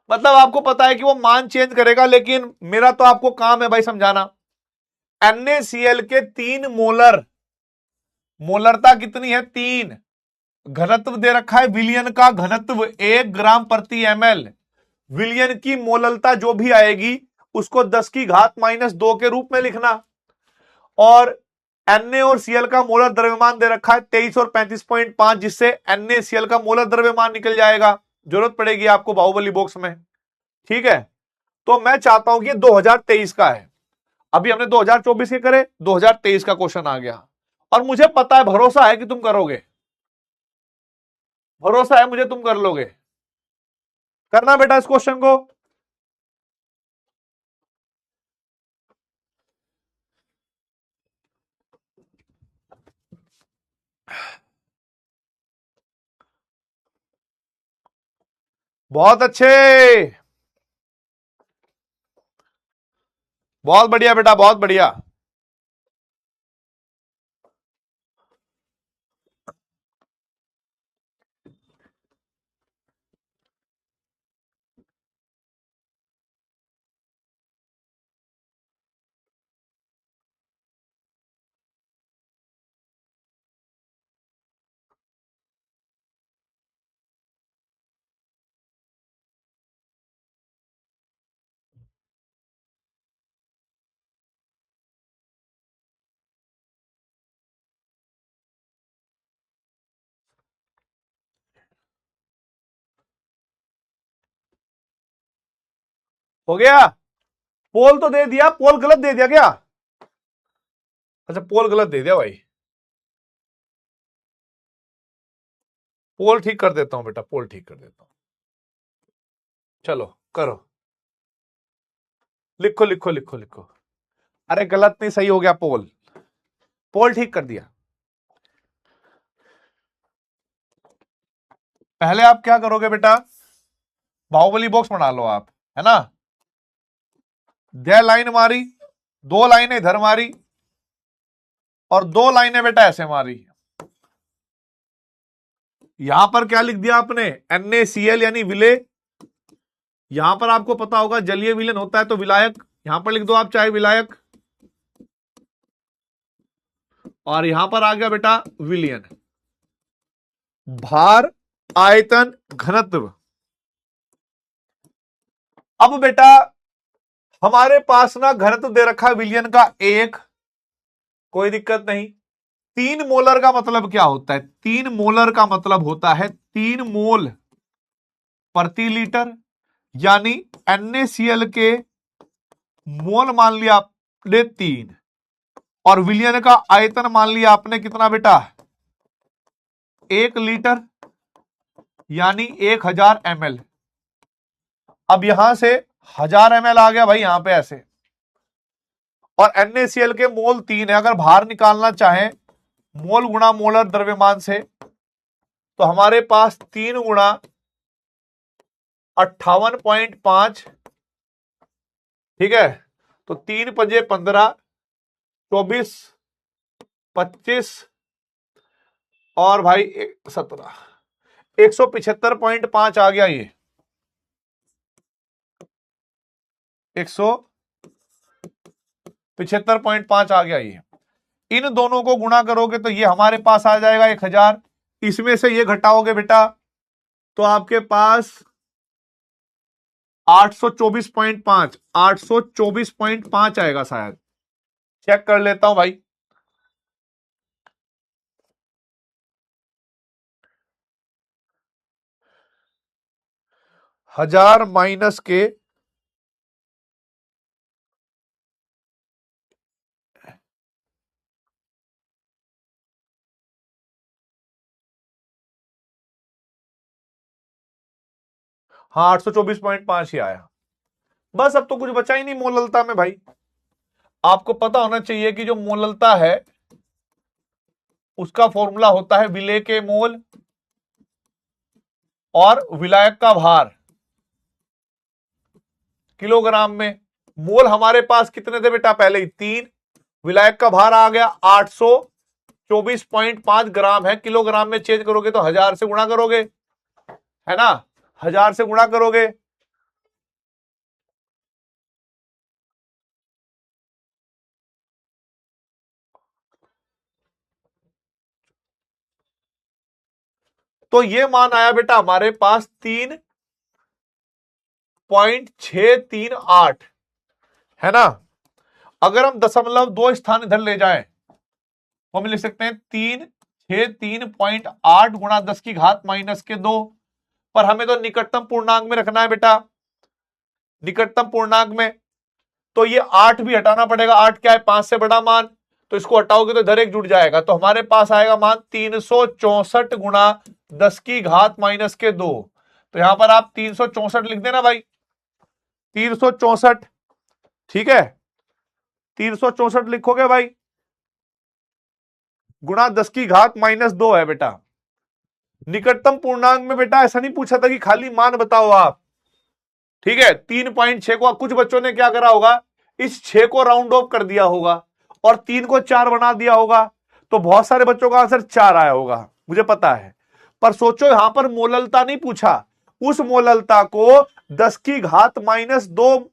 मतलब आपको पता है कि वो मान चेंज करेगा, लेकिन मेरा तो आपको काम है भाई समझाना। NaCl के 3 मोलर, मोलरता कितनी है? 3। घनत्व दे रखा है विलियन का घनत्व 1 ग्राम प्रति ml। विलियन की मोललता जो भी आएगी उसको 10 की घात -2 के रूप में लिखना। और Na और Cl का मोलर द्रव्यमान दे रखा है 23 और 35.5, जिससे NaCl का मोलर द्रव्यमान निकल जाएगा। जरूरत पड़ेगी आपको बाहुबली बॉक्स में, ठीक है? तो मैं चाहता हूं कि 2023 का है। अभी हमने 2024 के करे, 2023 का क्वेश्चन आ गया। और मुझे पता है, भरोसा है कि तुम करोगे, भरोसा है मुझे तुम कर लोगे। करना बेटा इस क्वेश्चन को। बहुत अच्छे, बहुत बढ़िया बेटा, बहुत बढ़िया। हो गया? पोल तो दे दिया, पोल गलत दे दिया क्या? अच्छा, पोल गलत दे दिया भाई। पोल ठीक कर देता हूं बेटा, पोल ठीक कर देता हूं। चलो करो, लिखो लिखो लिखो लिखो। अरे गलत नहीं, सही हो गया पोल, पोल ठीक कर दिया। पहले आप क्या करोगे बेटा? बाहुबली बॉक्स बना लो आप, है ना? यह लाइन मारी, 2 लाइनें इधर मारी, और 2 लाइनें बेटा ऐसे मारी। यहां पर क्या लिख दिया आपने? NaCl यानी विलेय। यहां पर आपको पता होगा जलीय विलयन होता है तो विलायक, यहां पर लिख दो आप चाहे विलायक। और यहां पर आ गया बेटा विलयन। भार, आयतन, घनत्व। अब बेटा हमारे पास ना घनत्व दे रखा है विलयन का 1, कोई दिक्कत नहीं। 3 मोलर का मतलब क्या होता है? 3 मोलर का मतलब होता है 3 मोल प्रति लीटर, यानी NaCl के मोल मान लिया आपने 3, और विलयन का आयतन मान लिया आपने कितना बेटा? 1 लीटर, यानी 1000 ml। अब यहां से 1000 ml आ गया भाई यहां पे ऐसे, और NaCl के मोल 3 है। अगर भार निकालना चाहें मोल गुणा मोलर द्रव्यमान से, तो हमारे पास 3 गुणा 58.5, ठीक है? तो 3 पंजे 15, 24, 25, और भाई 17, 175.5 आ गया ये। 175.5 आ गया ये। इन दोनों को गुणा करोगे तो ये हमारे पास आ जाएगा 1000। इसमें से ये घटाओगे बेटा तो आपके पास 824.5, 824.5 आएगा शायद, चेक कर लेता हूं भाई। हजार माइनस के हाँ 824.5 ही आया। बस अब तो कुछ बचा ही नहीं मोललता में भाई। आपको पता होना चाहिए कि जो मोललता है उसका फॉर्मूला होता है विलेय के मोल और विलायक का भार किलोग्राम में। मोल हमारे पास कितने थे बेटा, पहले ही 3, विलायक का भार आ गया 824.5 ग्राम है, किलोग्राम में चेंज करोगे तो 1000 से गुणा करोगे, है ना, 1000 से गुणा करोगे। तो ये मान आया बेटा हमारे पास 3.638, है ना। अगर हम 0.2 स्थान इधर ले जाएं तो हम लिख सकते हैं 363.8 गुणा 10 की घात माइनस के 2, पर हमें तो निकटतम पूर्णांक में रखना है बेटा, निकटतम पूर्णांक में। तो ये 8 भी हटाना पड़ेगा, 8 क्या है, 5 से बड़ा मान, तो इसको हटाओगे तो इधर एक जुड़ जाएगा, तो हमारे पास आएगा मान 364 गुणा 10 की घात माइनस के 2। तो यहां पर आप 364 लिख देना भाई, 364, ठीक है, 364 लिखोगे भाई, गुणा 10 की घात माइनस 2 है बेटा। निकटतम पूर्णांक में बेटा ऐसा नहीं पूछा था कि खाली मान बताओ आप, ठीक है। 3.6 को कुछ बच्चों ने क्या करा होगा, इस 6 को राउंड ऑफ कर दिया होगा और 3 को 4 बना दिया होगा, तो बहुत सारे बच्चों का आंसर 4 आया होगा, मुझे पता है। पर सोचो यहां पर मोललता नहीं पूछा, उस मोललता को 10 की घात माइनस 2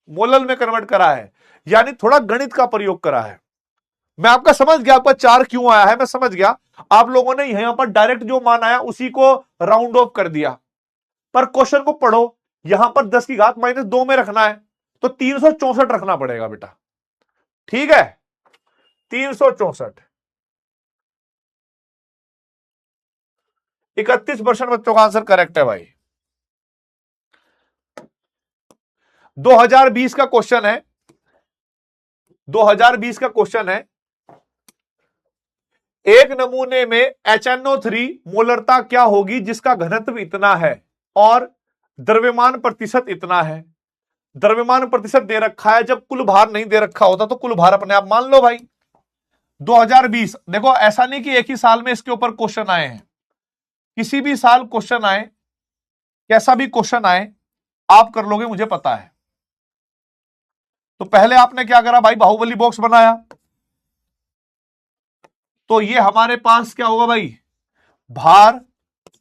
मोलल में कन्वर्ट करा है, यानी थोड़ा गणित का प्रयोग करा है। मैं आपका समझ गया, आपका 4 क्यों आया है, मैं समझ गया। आप लोगों ने यहां पर डायरेक्ट जो मान आया उसी को राउंड ऑफ कर दिया, पर क्वेश्चन को पढ़ो, यहां पर 10 की घात माइनस 2 में रखना है तो 364 रखना पड़ेगा बेटा, ठीक है, 364। 31% बच्चों का आंसर करेक्ट है भाई। 2020 का क्वेश्चन है, 2020 का क्वेश्चन है, एक नमूने में HNO3 मोलरता क्या होगी जिसका घनत्व इतना है और द्रव्यमान प्रतिशत इतना है। द्रव्यमान प्रतिशत दे रखा है, जब कुल भार नहीं दे रखा होता तो कुल भार अपने आप मान लो भाई। 2020 देखो, ऐसा नहीं कि एक ही साल में इसके ऊपर क्वेश्चन आए हैं, किसी भी साल क्वेश्चन आए, कैसा भी क्वेश्चन आए आप कर लोगे, मुझे पता है। तो पहले आपने क्या करा भाई, बाहुबली बॉक्स बनाया, तो ये हमारे पास क्या होगा भाई, भार,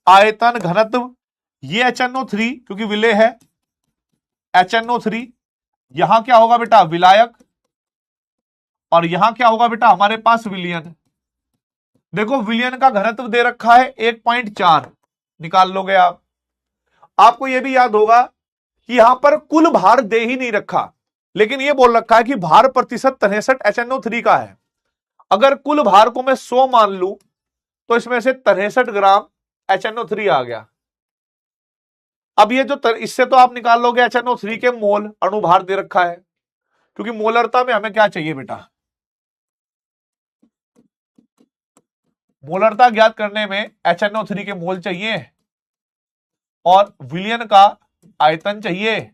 आयतन, घनत्व, ये HNO3 क्योंकि विलेय है, HNO3, यहां क्या होगा बेटा विलायक, और यहां क्या होगा बेटा हमारे पास विलियन। देखो विलियन का घनत्व दे रखा है 1.4, निकाल लोगे आप। आपको यह भी याद होगा कि यहां पर कुल भार दे ही नहीं रखा, लेकिन यह बोल रखा है कि भार प्रतिशत 63 HNO3 का है। अगर कुल भार को मैं 100 मान लूं तो इसमें से 63 ग्राम HNO3 आ गया। अब ये जो इससे तो आप निकाल लोगे HNO3 के मोल, अणुभार दे रखा है, क्योंकि मोलरता में हमें क्या चाहिए बेटा, मोलरता ज्ञात करने में HNO3 के मोल चाहिए और विलियन का आयतन चाहिए,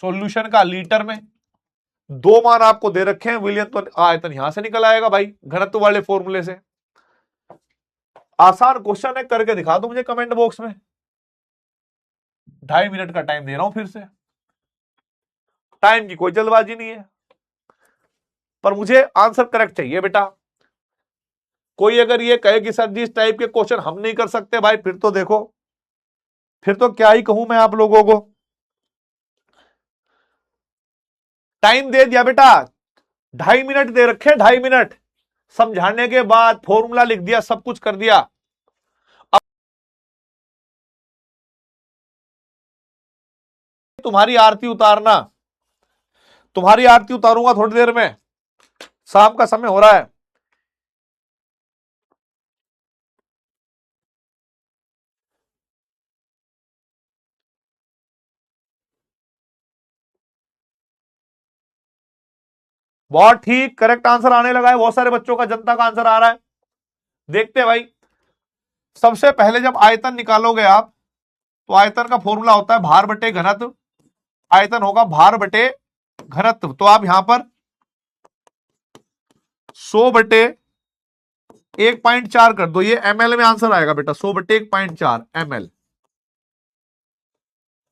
सॉल्यूशन का लीटर में। दो मान आपको दे रखे हैं, विलियन तो आयतन यहां से निकल आएगा भाई घनत्व वाले फॉर्मूले से। आसान क्वेश्चन है, करके दिखा दो मुझे कमेंट बॉक्स में। 2.5 मिनट का टाइम दे रहा हूं, फिर से टाइम की कोई जल्दबाजी नहीं है, पर मुझे आंसर करेक्ट चाहिए बेटा। कोई अगर ये कहे कि सर जी इस टाइप के क्वेश्चन हम नहीं कर सकते भाई, फिर तो देखो, फिर तो क्या ही कहूं मैं आप लोगों को। टाइम दे दिया बेटा, 2.5 मिनट दे रखे, 2.5 मिनट समझाने के बाद फॉर्मूला लिख दिया, सब कुछ कर दिया। तुम्हारी आरती उतारना। तुम्हारी आरती उतारूंगा थोड़ी देर में, शाम का समय हो रहा है। बहुत ठीक, करेक्ट आंसर आने लगा है, बहुत सारे बच्चों का, जनता का आंसर आ रहा है। देखते हैं भाई, सबसे पहले जब आयतन निकालोगे आप, तो आयतन का फॉर्मूला होता है भार बटे घनत्व। आयतन होगा भार बटे घनत्व, तो आप यहां पर 100 बटे 1.4 कर दो, ये ml में आंसर आएगा बेटा, 100 बटे 1.4 ml।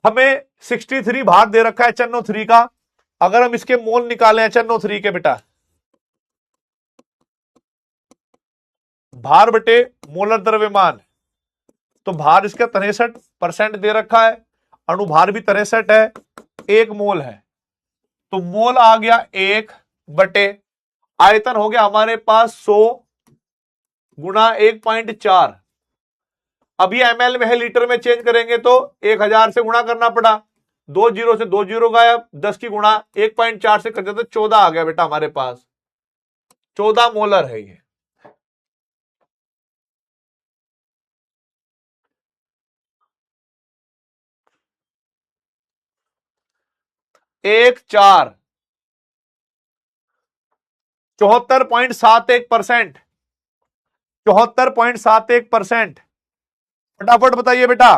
हमें 63 भार दे रखा है HNO3 का, अगर हम इसके मोल निकालें HNO3 के बेटा, भार बटे मोलर द्रव्यमान, तो भार इसका 63% दे रखा है, अणुभार भी 63 है, 1 मोल है, तो मोल आ गया 1 बटे, आयतन हो गया हमारे पास 100 गुणा 1.4। अब ये ml में है, लीटर में चेंज करेंगे तो 1000 से गुणा करना पड़ा, 2 जीरो से 2 जीरो गायब, 10 की गुणा 1.4 से कर देते 14 आ गया बेटा हमारे पास, 14 मोलर है ये। एक 4 74.71%, 74.71%। फटाफट बताइए बेटा,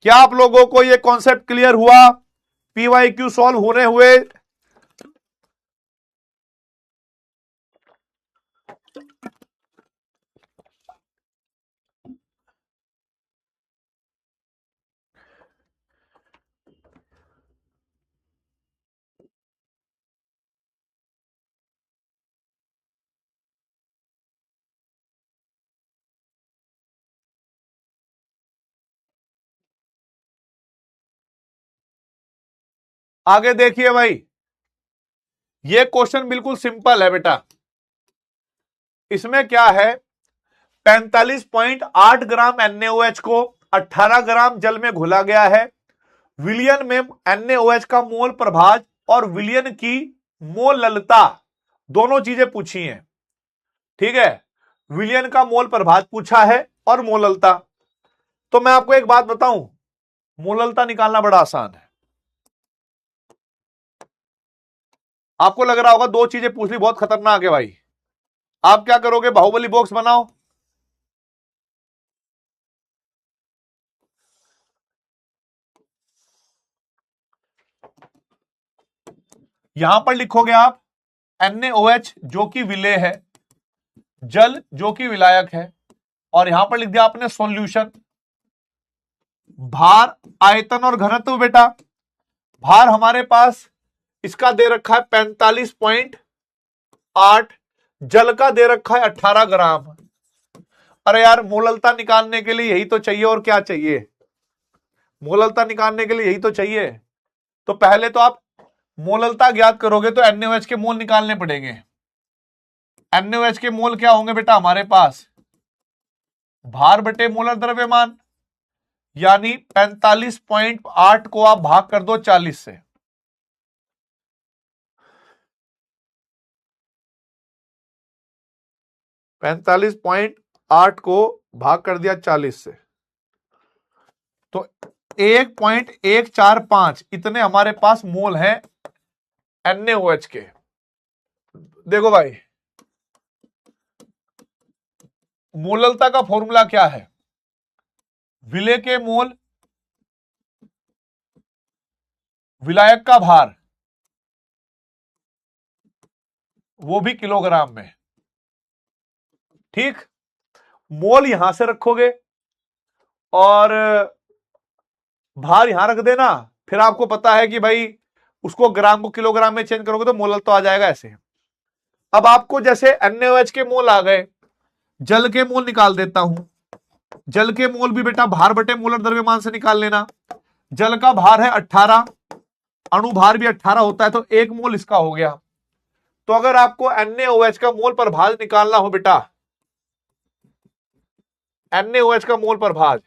क्या आप लोगों को यह कॉन्सेप्ट क्लियर हुआ? पीवाईक्यू सॉल्व होने हुए। आगे देखिए भाई, ये क्वेश्चन बिल्कुल सिंपल है बेटा। इसमें क्या है, 45.8 ग्राम NaOH को 18 ग्राम जल में घुला गया है। विलयन में NaOH का मोल प्रभाज और विलयन की मोललता दोनों चीजें पूछी हैं, ठीक है। विलयन का मोल प्रभाज पूछा है और मोललता। तो मैं आपको एक बात बताऊं, मोललता निकालना बड़ा आसान है। आपको लग रहा होगा दो चीजें पूछ ली, बहुत खतरनाक है भाई। आप क्या करोगे, बाहुबली बॉक्स बनाओ, यहां पर लिखोगे आप NaOH जो कि विलेय है, जल जो कि विलायक है, और यहां पर लिख दिया आपने सॉल्यूशन। भार, आयतन और घनत्व बेटा, भार हमारे पास इसका दे रखा है 45.8, जल का दे रखा है 18 ग्राम। अरे यार, मोललता निकालने के लिए यही तो चाहिए, और क्या चाहिए? मोललता निकालने के लिए यही तो चाहिए। तो पहले तो आप मोललता ज्ञात करोगे तो NaOH के मोल निकालने पड़ेंगे। NaOH के मोल क्या होंगे बेटा हमारे पास, भार बटे मोलर द्रव्यमान, यानी 45.8 को आप भाग कर दो 40 से, पैंतालीस पॉइंट आठ को भाग कर दिया 40 से, तो 1.145 इतने हमारे पास मोल हैं NaOH के। देखो भाई, मोललता का फॉर्मूला क्या है, विलेय के मोल, विलायक का भार, वो भी किलोग्राम में, ठीक। मोल यहां से रखोगे और भार यहां रख देना, फिर आपको पता है कि भाई उसको ग्राम को किलोग्राम में चेंज करोगे तो मोलल तो आ जाएगा ऐसे। अब आपको जैसे NaOH के मोल आ गए, जल के मोल निकाल देता हूं। जल के मोल भी बेटा भार बटे मोलर द्रव्यमान से निकाल लेना। जल का भार है 18, अणु भार भी 18 होता है, तो 1 मोल इसका हो गया। तो अगर आपको NaOH का मोल प्रभाज निकालना हो बेटा, NaOH का मोल प्रभाज,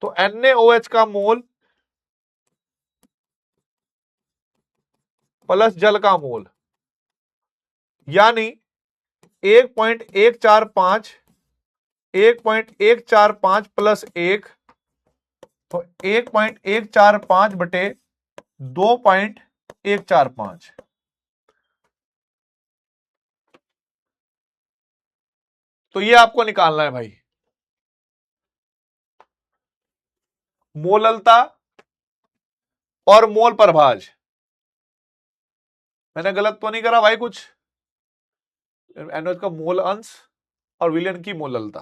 तो NaOH का मोल प्लस जल का मोल, यानी 1.145 1.145 प्लस 1, तो 1.145 बटे 2.145। तो ये आपको निकालना है भाई, मोललता और मोल प्रभाज। मैंने गलत तो नहीं करा भाई कुछ? NaOH का मोल अंश और विलयन की मोललता।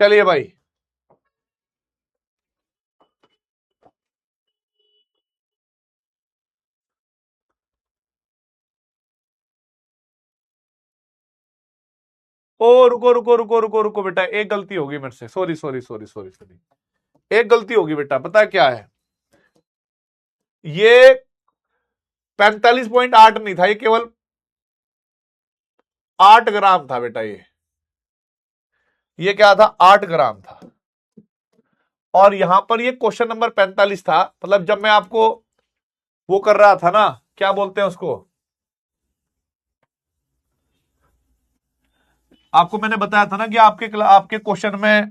चलिए भाई, ओ रुको रुको रुको रुको रुको बेटा, एक गलती होगी मेरे से, sorry sorry sorry sorry sorry, एक गलती होगी बेटा। पता है क्या है, ये 45.8 नहीं था, ये केवल 8 ग्राम था बेटा। ये क्या था, 8 ग्राम था। और यहां पर ये क्वेश्चन नंबर 45 था, मतलब जब मैं आपको वो कर रहा था ना, क्या बोलते हैं उसको, आपको मैंने बताया था ना कि आपके क्वेश्चन में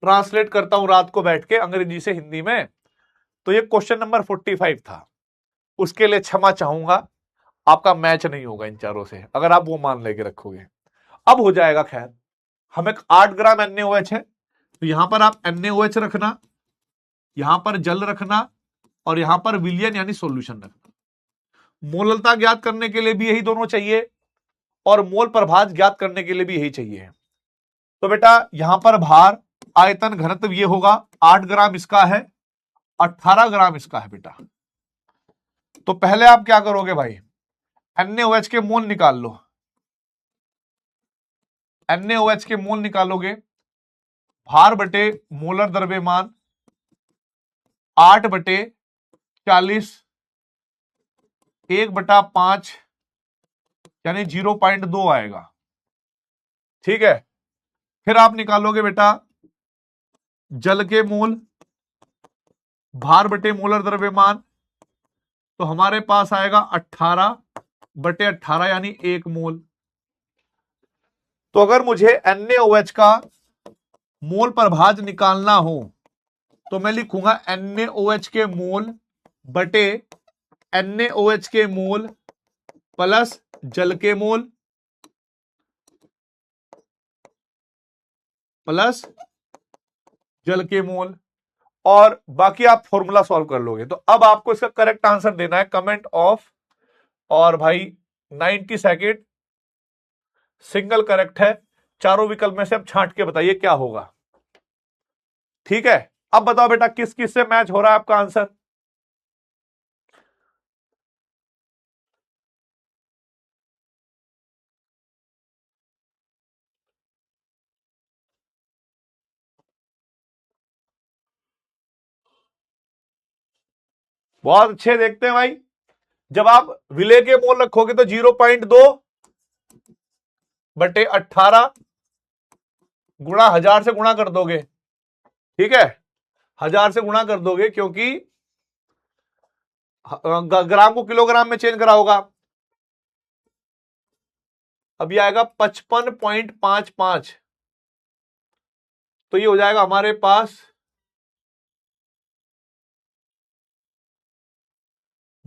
ट्रांसलेट करता हूं रात को बैठ के अंग्रेजी से हिंदी में। तो ये क्वेश्चन नंबर 45 था, उसके लिए क्षमा चाहूंगा, आपका मैच नहीं होगा इन चारों से, अगर आप वो मान लेके रखोगे। अब हो जाएगा खैर। हमें 8 ग्राम NaOH है, तो यहां पर आप NaOH रखना, यहां पर जल रखना, और यहां पर विलयन यानी सॉल्यूशन रखना। मोललता ज्ञात करने के लिए भी यही दोनों चाहिए, और मोल प्रभाज ज्ञात करने के लिए भी यही चाहिए। तो बेटा यहां पर भार आयतन घनत्व ये होगा, 8 ग्राम इसका है, 18 ग्राम इसका है बेटा। तो पहले आप क्या करोगे भाई, NaOH के मोल निकाल लो। NaOH के मोल निकालोगे, भार बटे मोलर द्रव्यमान 8 बटे 40, 1/5 यानी 0.2 आएगा। ठीक है, फिर आप निकालोगे बेटा जल के मोल, भार बटे मोलर द्रव्यमान, तो हमारे पास आएगा 18 बटे 18 यानी 1 मोल। तो अगर मुझे NaOH का मोल प्रभाज निकालना हो तो मैं लिखूंगा NaOH के मोल बटे NaOH के मोल प्लस जल के मोल प्लस जल के मोल, और बाकी आप फॉर्मूला सॉल्व कर लोगे। तो अब आपको इसका करेक्ट आंसर देना है, कमेंट ऑफ, और भाई 90 सेकेंड, सिंगल करेक्ट है। चारों विकल्प में से अब छांट के बताइए क्या होगा। ठीक है, अब बताओ बेटा किस किस से मैच हो रहा है आपका आंसर। बहुत अच्छे, देखते हैं भाई। जब आप विले के मोल रखोगे तो 0.2 बटे 18 गुणा 1000 से गुणा कर दोगे। ठीक है, 1000 से गुणा कर दोगे, क्योंकि ग्राम को किलोग्राम में चेंज करा होगा। अब ये आएगा 55.55, तो ये हो जाएगा हमारे पास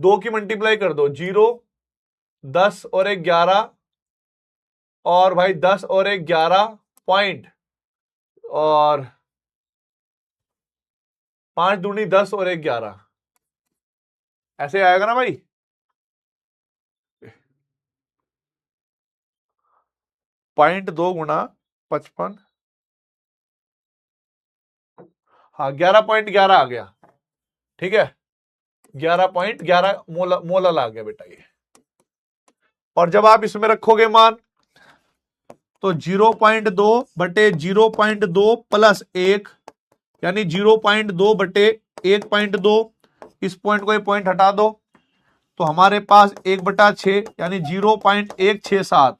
2 की मल्टीप्लाई कर दो, 0 10 और 1 11, और भाई 10 और 1 11 पॉइंट, और 5 दूनी 10 और 1 11, ऐसे आएगा ना भाई। पॉइंट 2 गुणा 55, हाँ 11.11 आ गया। ठीक है, 11.11 मोलल आ गया बेटा ये। और जब आप इसमें रखोगे मान, तो 0.2 बटे 0.2 प्लस 1 यानी 0.2 बटे 1.2, इस पॉइंट को ये पॉइंट हटा दो, तो हमारे पास 1/6 यानी 0.167,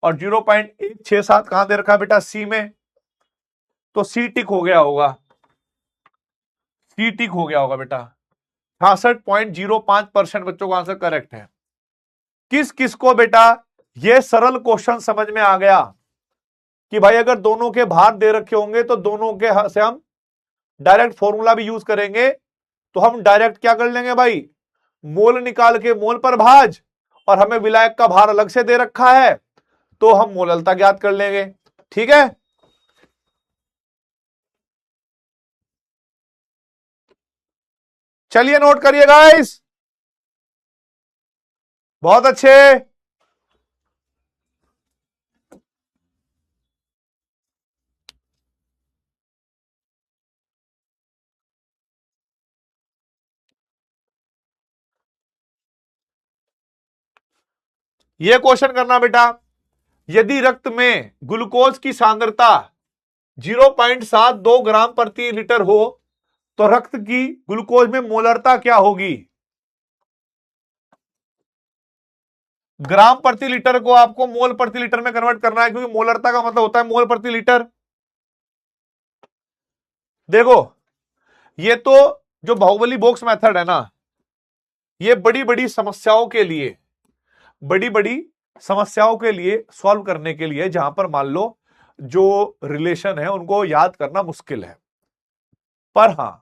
और 0.167 कहां दे रखा है बेटा, सी में, तो सी टिक हो गया होगा। सी टिक हो गया होगा बेटा। 66.05% बच्चों का आंसर करेक्ट है। किस किस को बेटा ये सरल क्वेश्चन समझ में आ गया कि भाई अगर दोनों के भार दे रखे होंगे तो दोनों के से हम डायरेक्ट फॉर्मूला भी यूज करेंगे, तो हम डायरेक्ट क्या कर लेंगे भाई, मोल निकाल के मोल पर भाज, और हमें विलायक का भार अलग से दे रखा है तो हम मोललता ज्ञात कर लेंगे। ठीक है, चलिए नोट करिए गाइस, बहुत अच्छे। ये क्वेश्चन करना बेटा, यदि रक्त में ग्लूकोज की सांद्रता 0.72 ग्राम प्रति लीटर हो तो रक्त की ग्लूकोज में मोलरता क्या होगी। ग्राम प्रति लीटर को आपको मोल प्रति लीटर में कन्वर्ट करना है, क्योंकि मोलरता का मतलब होता है मोल प्रति लीटर। देखो, ये तो जो बाहुबली बॉक्स मेथड है ना, ये बड़ी बड़ी समस्याओं के लिए, बड़ी बड़ी समस्याओं के लिए सॉल्व करने के लिए, जहां पर मान लो जो रिलेशन है उनको याद करना मुश्किल है। पर हां,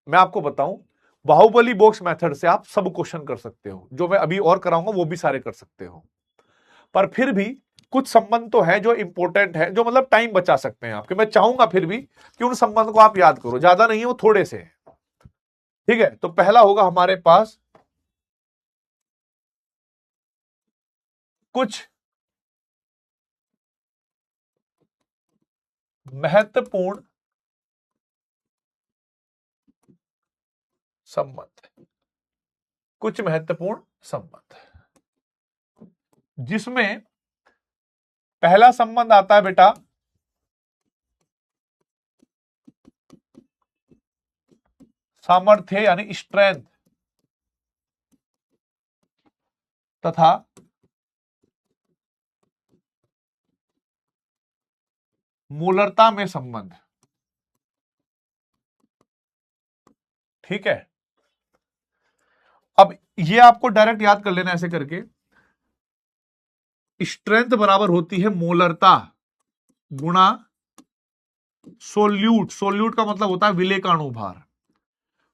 मैं आपको बताऊं, बाहुबली बॉक्स मेथड से आप सब क्वेश्चन कर सकते हो, जो मैं अभी और कराऊंगा वो भी सारे कर सकते हो। पर फिर भी कुछ संबंध तो है जो इंपॉर्टेंट है, जो मतलब टाइम बचा सकते हैं आपके। मैं चाहूंगा फिर भी कि उन संबंध को आप याद करो, ज्यादा नहीं है वो, थोड़े से है। ठीक है, तो पहला होगा हमारे पास कुछ महत्वपूर्ण संबंध, कुछ महत्वपूर्ण संबंध, जिसमें पहला संबंध आता है बेटा सामर्थ्य यानी स्ट्रेंथ तथा मोलरता में संबंध। ठीक है, अब ये आपको डायरेक्ट याद कर लेना ऐसे करके, स्ट्रेंथ बराबर होती है मोलरता गुणा सोल्यूट। सोल्यूट का मतलब होता है विलेय का अणुभार।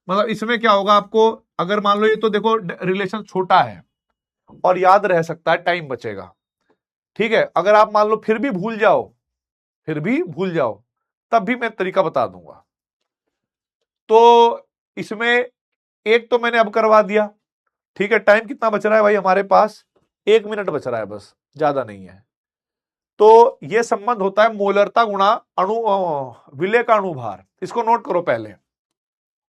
मतलब इसमें क्या होगा आपको, अगर मान लो ये तो देखो रिलेशन छोटा है और याद रह सकता है, टाइम बचेगा। ठीक है, अगर आप मान लो फिर भी भूल जाओ, फिर भी भूल जाओ, तब भी मैं तरीका बता दूंगा। तो इसमें एक तो मैंने अब करवा दिया। ठीक है, टाइम कितना बच रहा है भाई हमारे पास, 1 मिनट बच रहा है बस, ज्यादा नहीं है। तो यह संबंध होता है मोलरता गुणा विलेय का अणुभार। इसको नोट करो पहले,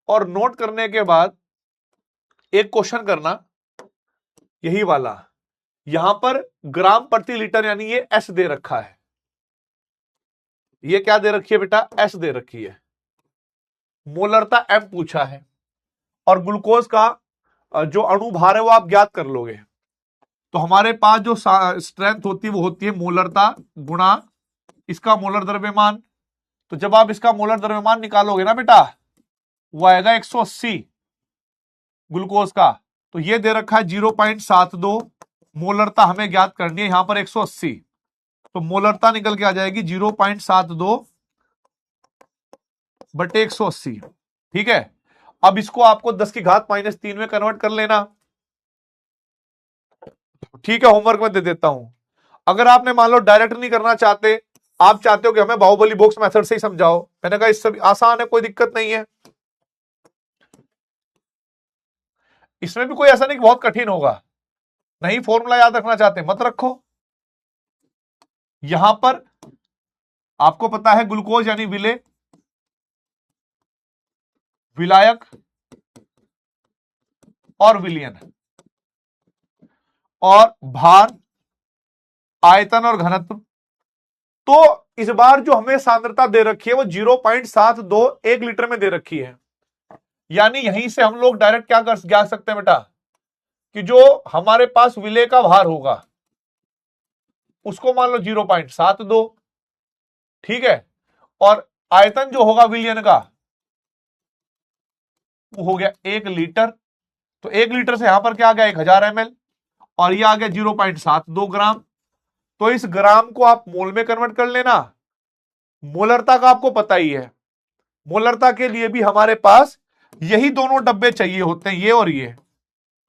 और नोट करने के बाद एक क्वेश्चन करना, यही वाला, यहां पर ग्राम प्रति लीटर यानी ये एस दे रखा है। ये क्या दे रखी है बेटा, एस दे रखी है। मोलरता एम पूछा है, और ग्लूकोज का जो अणुभार है वो आप ज्ञात कर लोगे। तो हमारे पास जो स्ट्रेंथ होती है वो होती है मोलरता गुणा इसका मोलर द्रव्यमान। तो जब आप इसका मोलर द्रव्यमान निकालोगे ना बेटा, वो आएगा 180 ग्लूकोज का। तो ये दे रखा है 0.72, मोलरता हमें ज्ञात करनी है, यहां पर 180, तो मोलरता निकल के आ जाएगी 0.72 बटे 180। ठीक है, अब इसको आपको 10 की घात -3 में कन्वर्ट कर लेना। ठीक है, होमवर्क में दे देता हूं। अगर आपने मान लो डायरेक्ट नहीं करना चाहते, आप चाहते हो कि हमें बाहुबली बॉक्स मेथड से ही समझाओ, मैंने कहा इससे आसान है, कोई दिक्कत नहीं है। इसमें भी कोई ऐसा नहीं कि बहुत कठिन होगा। नहीं फॉर्मूला याद रखना चाहते मत रखो। यहां पर आपको पता है ग्लूकोज यानी विलेय, विलायक और विलयन, और भार, आयतन और घनत्व। तो इस बार जो हमें सांद्रता दे रखी है वो 0.72 1 लीटर में दे रखी है। यानी यहीं से हम लोग डायरेक्ट क्या कर जा सकते हैं बेटा, कि जो हमारे पास विलेय का भार होगा उसको मान लो 0.72, ठीक है, और आयतन जो होगा विलयन का वो हो गया 1 लीटर। तो 1 लीटर से यहां पर क्या आ गया 1000 ml और ये आ गया 0.72 ग्राम। तो इस ग्राम को आप मोल में कन्वर्ट कर लेना। मोलरता का आपको पता ही है, मोलरता के लिए भी हमारे पास यही दोनों डब्बे चाहिए होते हैं, ये और ये।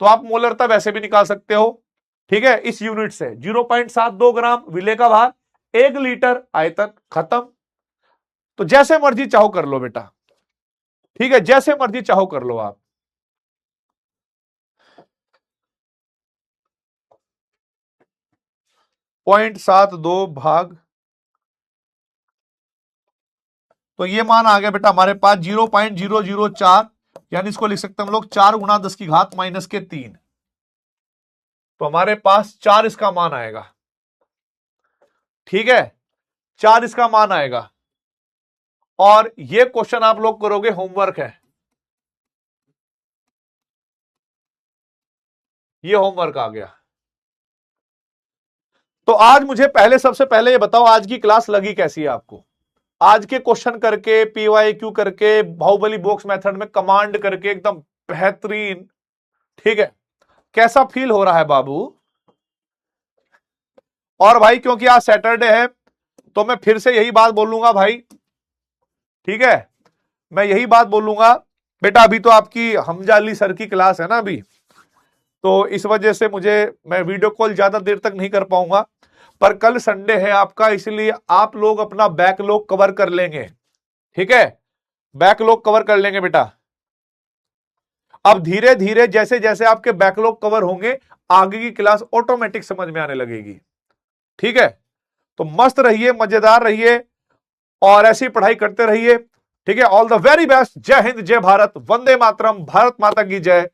तो आप मोलरता वैसे भी निकाल सकते हो, ठीक है, इस यूनिट से 0.72 ग्राम विलेय का भार, 1 लीटर आयतन, खत्म। तो जैसे मर्जी चाहो कर लो बेटा, ठीक है, जैसे मर्जी चाहो कर लो आप। पॉइंट 72 भाग, तो ये मान आ गया बेटा हमारे पास 0.004, यानी इसको लिख सकते हैं हम लोग 4 गुणा 10 की घात माइनस के 3। तो हमारे पास 4 इसका मान आएगा, ठीक है, 4 इसका मान आएगा। और ये क्वेश्चन आप लोग करोगे, होमवर्क है, ये होमवर्क आ गया। तो आज मुझे पहले, सबसे पहले ये बताओ आज की क्लास लगी कैसी है आपको? आज के क्वेश्चन करके, पीवाईक्यू करके, बाहुबली बॉक्स मेथड में कमांड करके एकदम बेहतरीन, ठीक है, कैसा फील हो रहा है बाबू? और भाई क्योंकि आज सैटरडे है तो मैं फिर से यही बात बोलूंगा भाई, ठीक है, मैं यही बात बोलूंगा बेटा। अभी तो आपकी हमजा अली सर की क्लास है ना अभी, तो इस वजह से मैं वीडियो कॉल ज्यादा देर तक नहीं कर पाऊंगा। पर कल संडे है आपका, इसलिए आप लोग अपना बैकलॉग कवर कर लेंगे, ठीक है, बैकलॉग कवर कर लेंगे बेटा। अब धीरे धीरे जैसे जैसे आपके बैकलॉग कवर होंगे, आगे की क्लास ऑटोमेटिक समझ में आने लगेगी, ठीक है। तो मस्त रहिए, मजेदार रहिए और ऐसी पढ़ाई करते रहिए, ठीक है। All the very best. जय हिंद, जय भारत, वंदे मातरम, भारत माता की जय।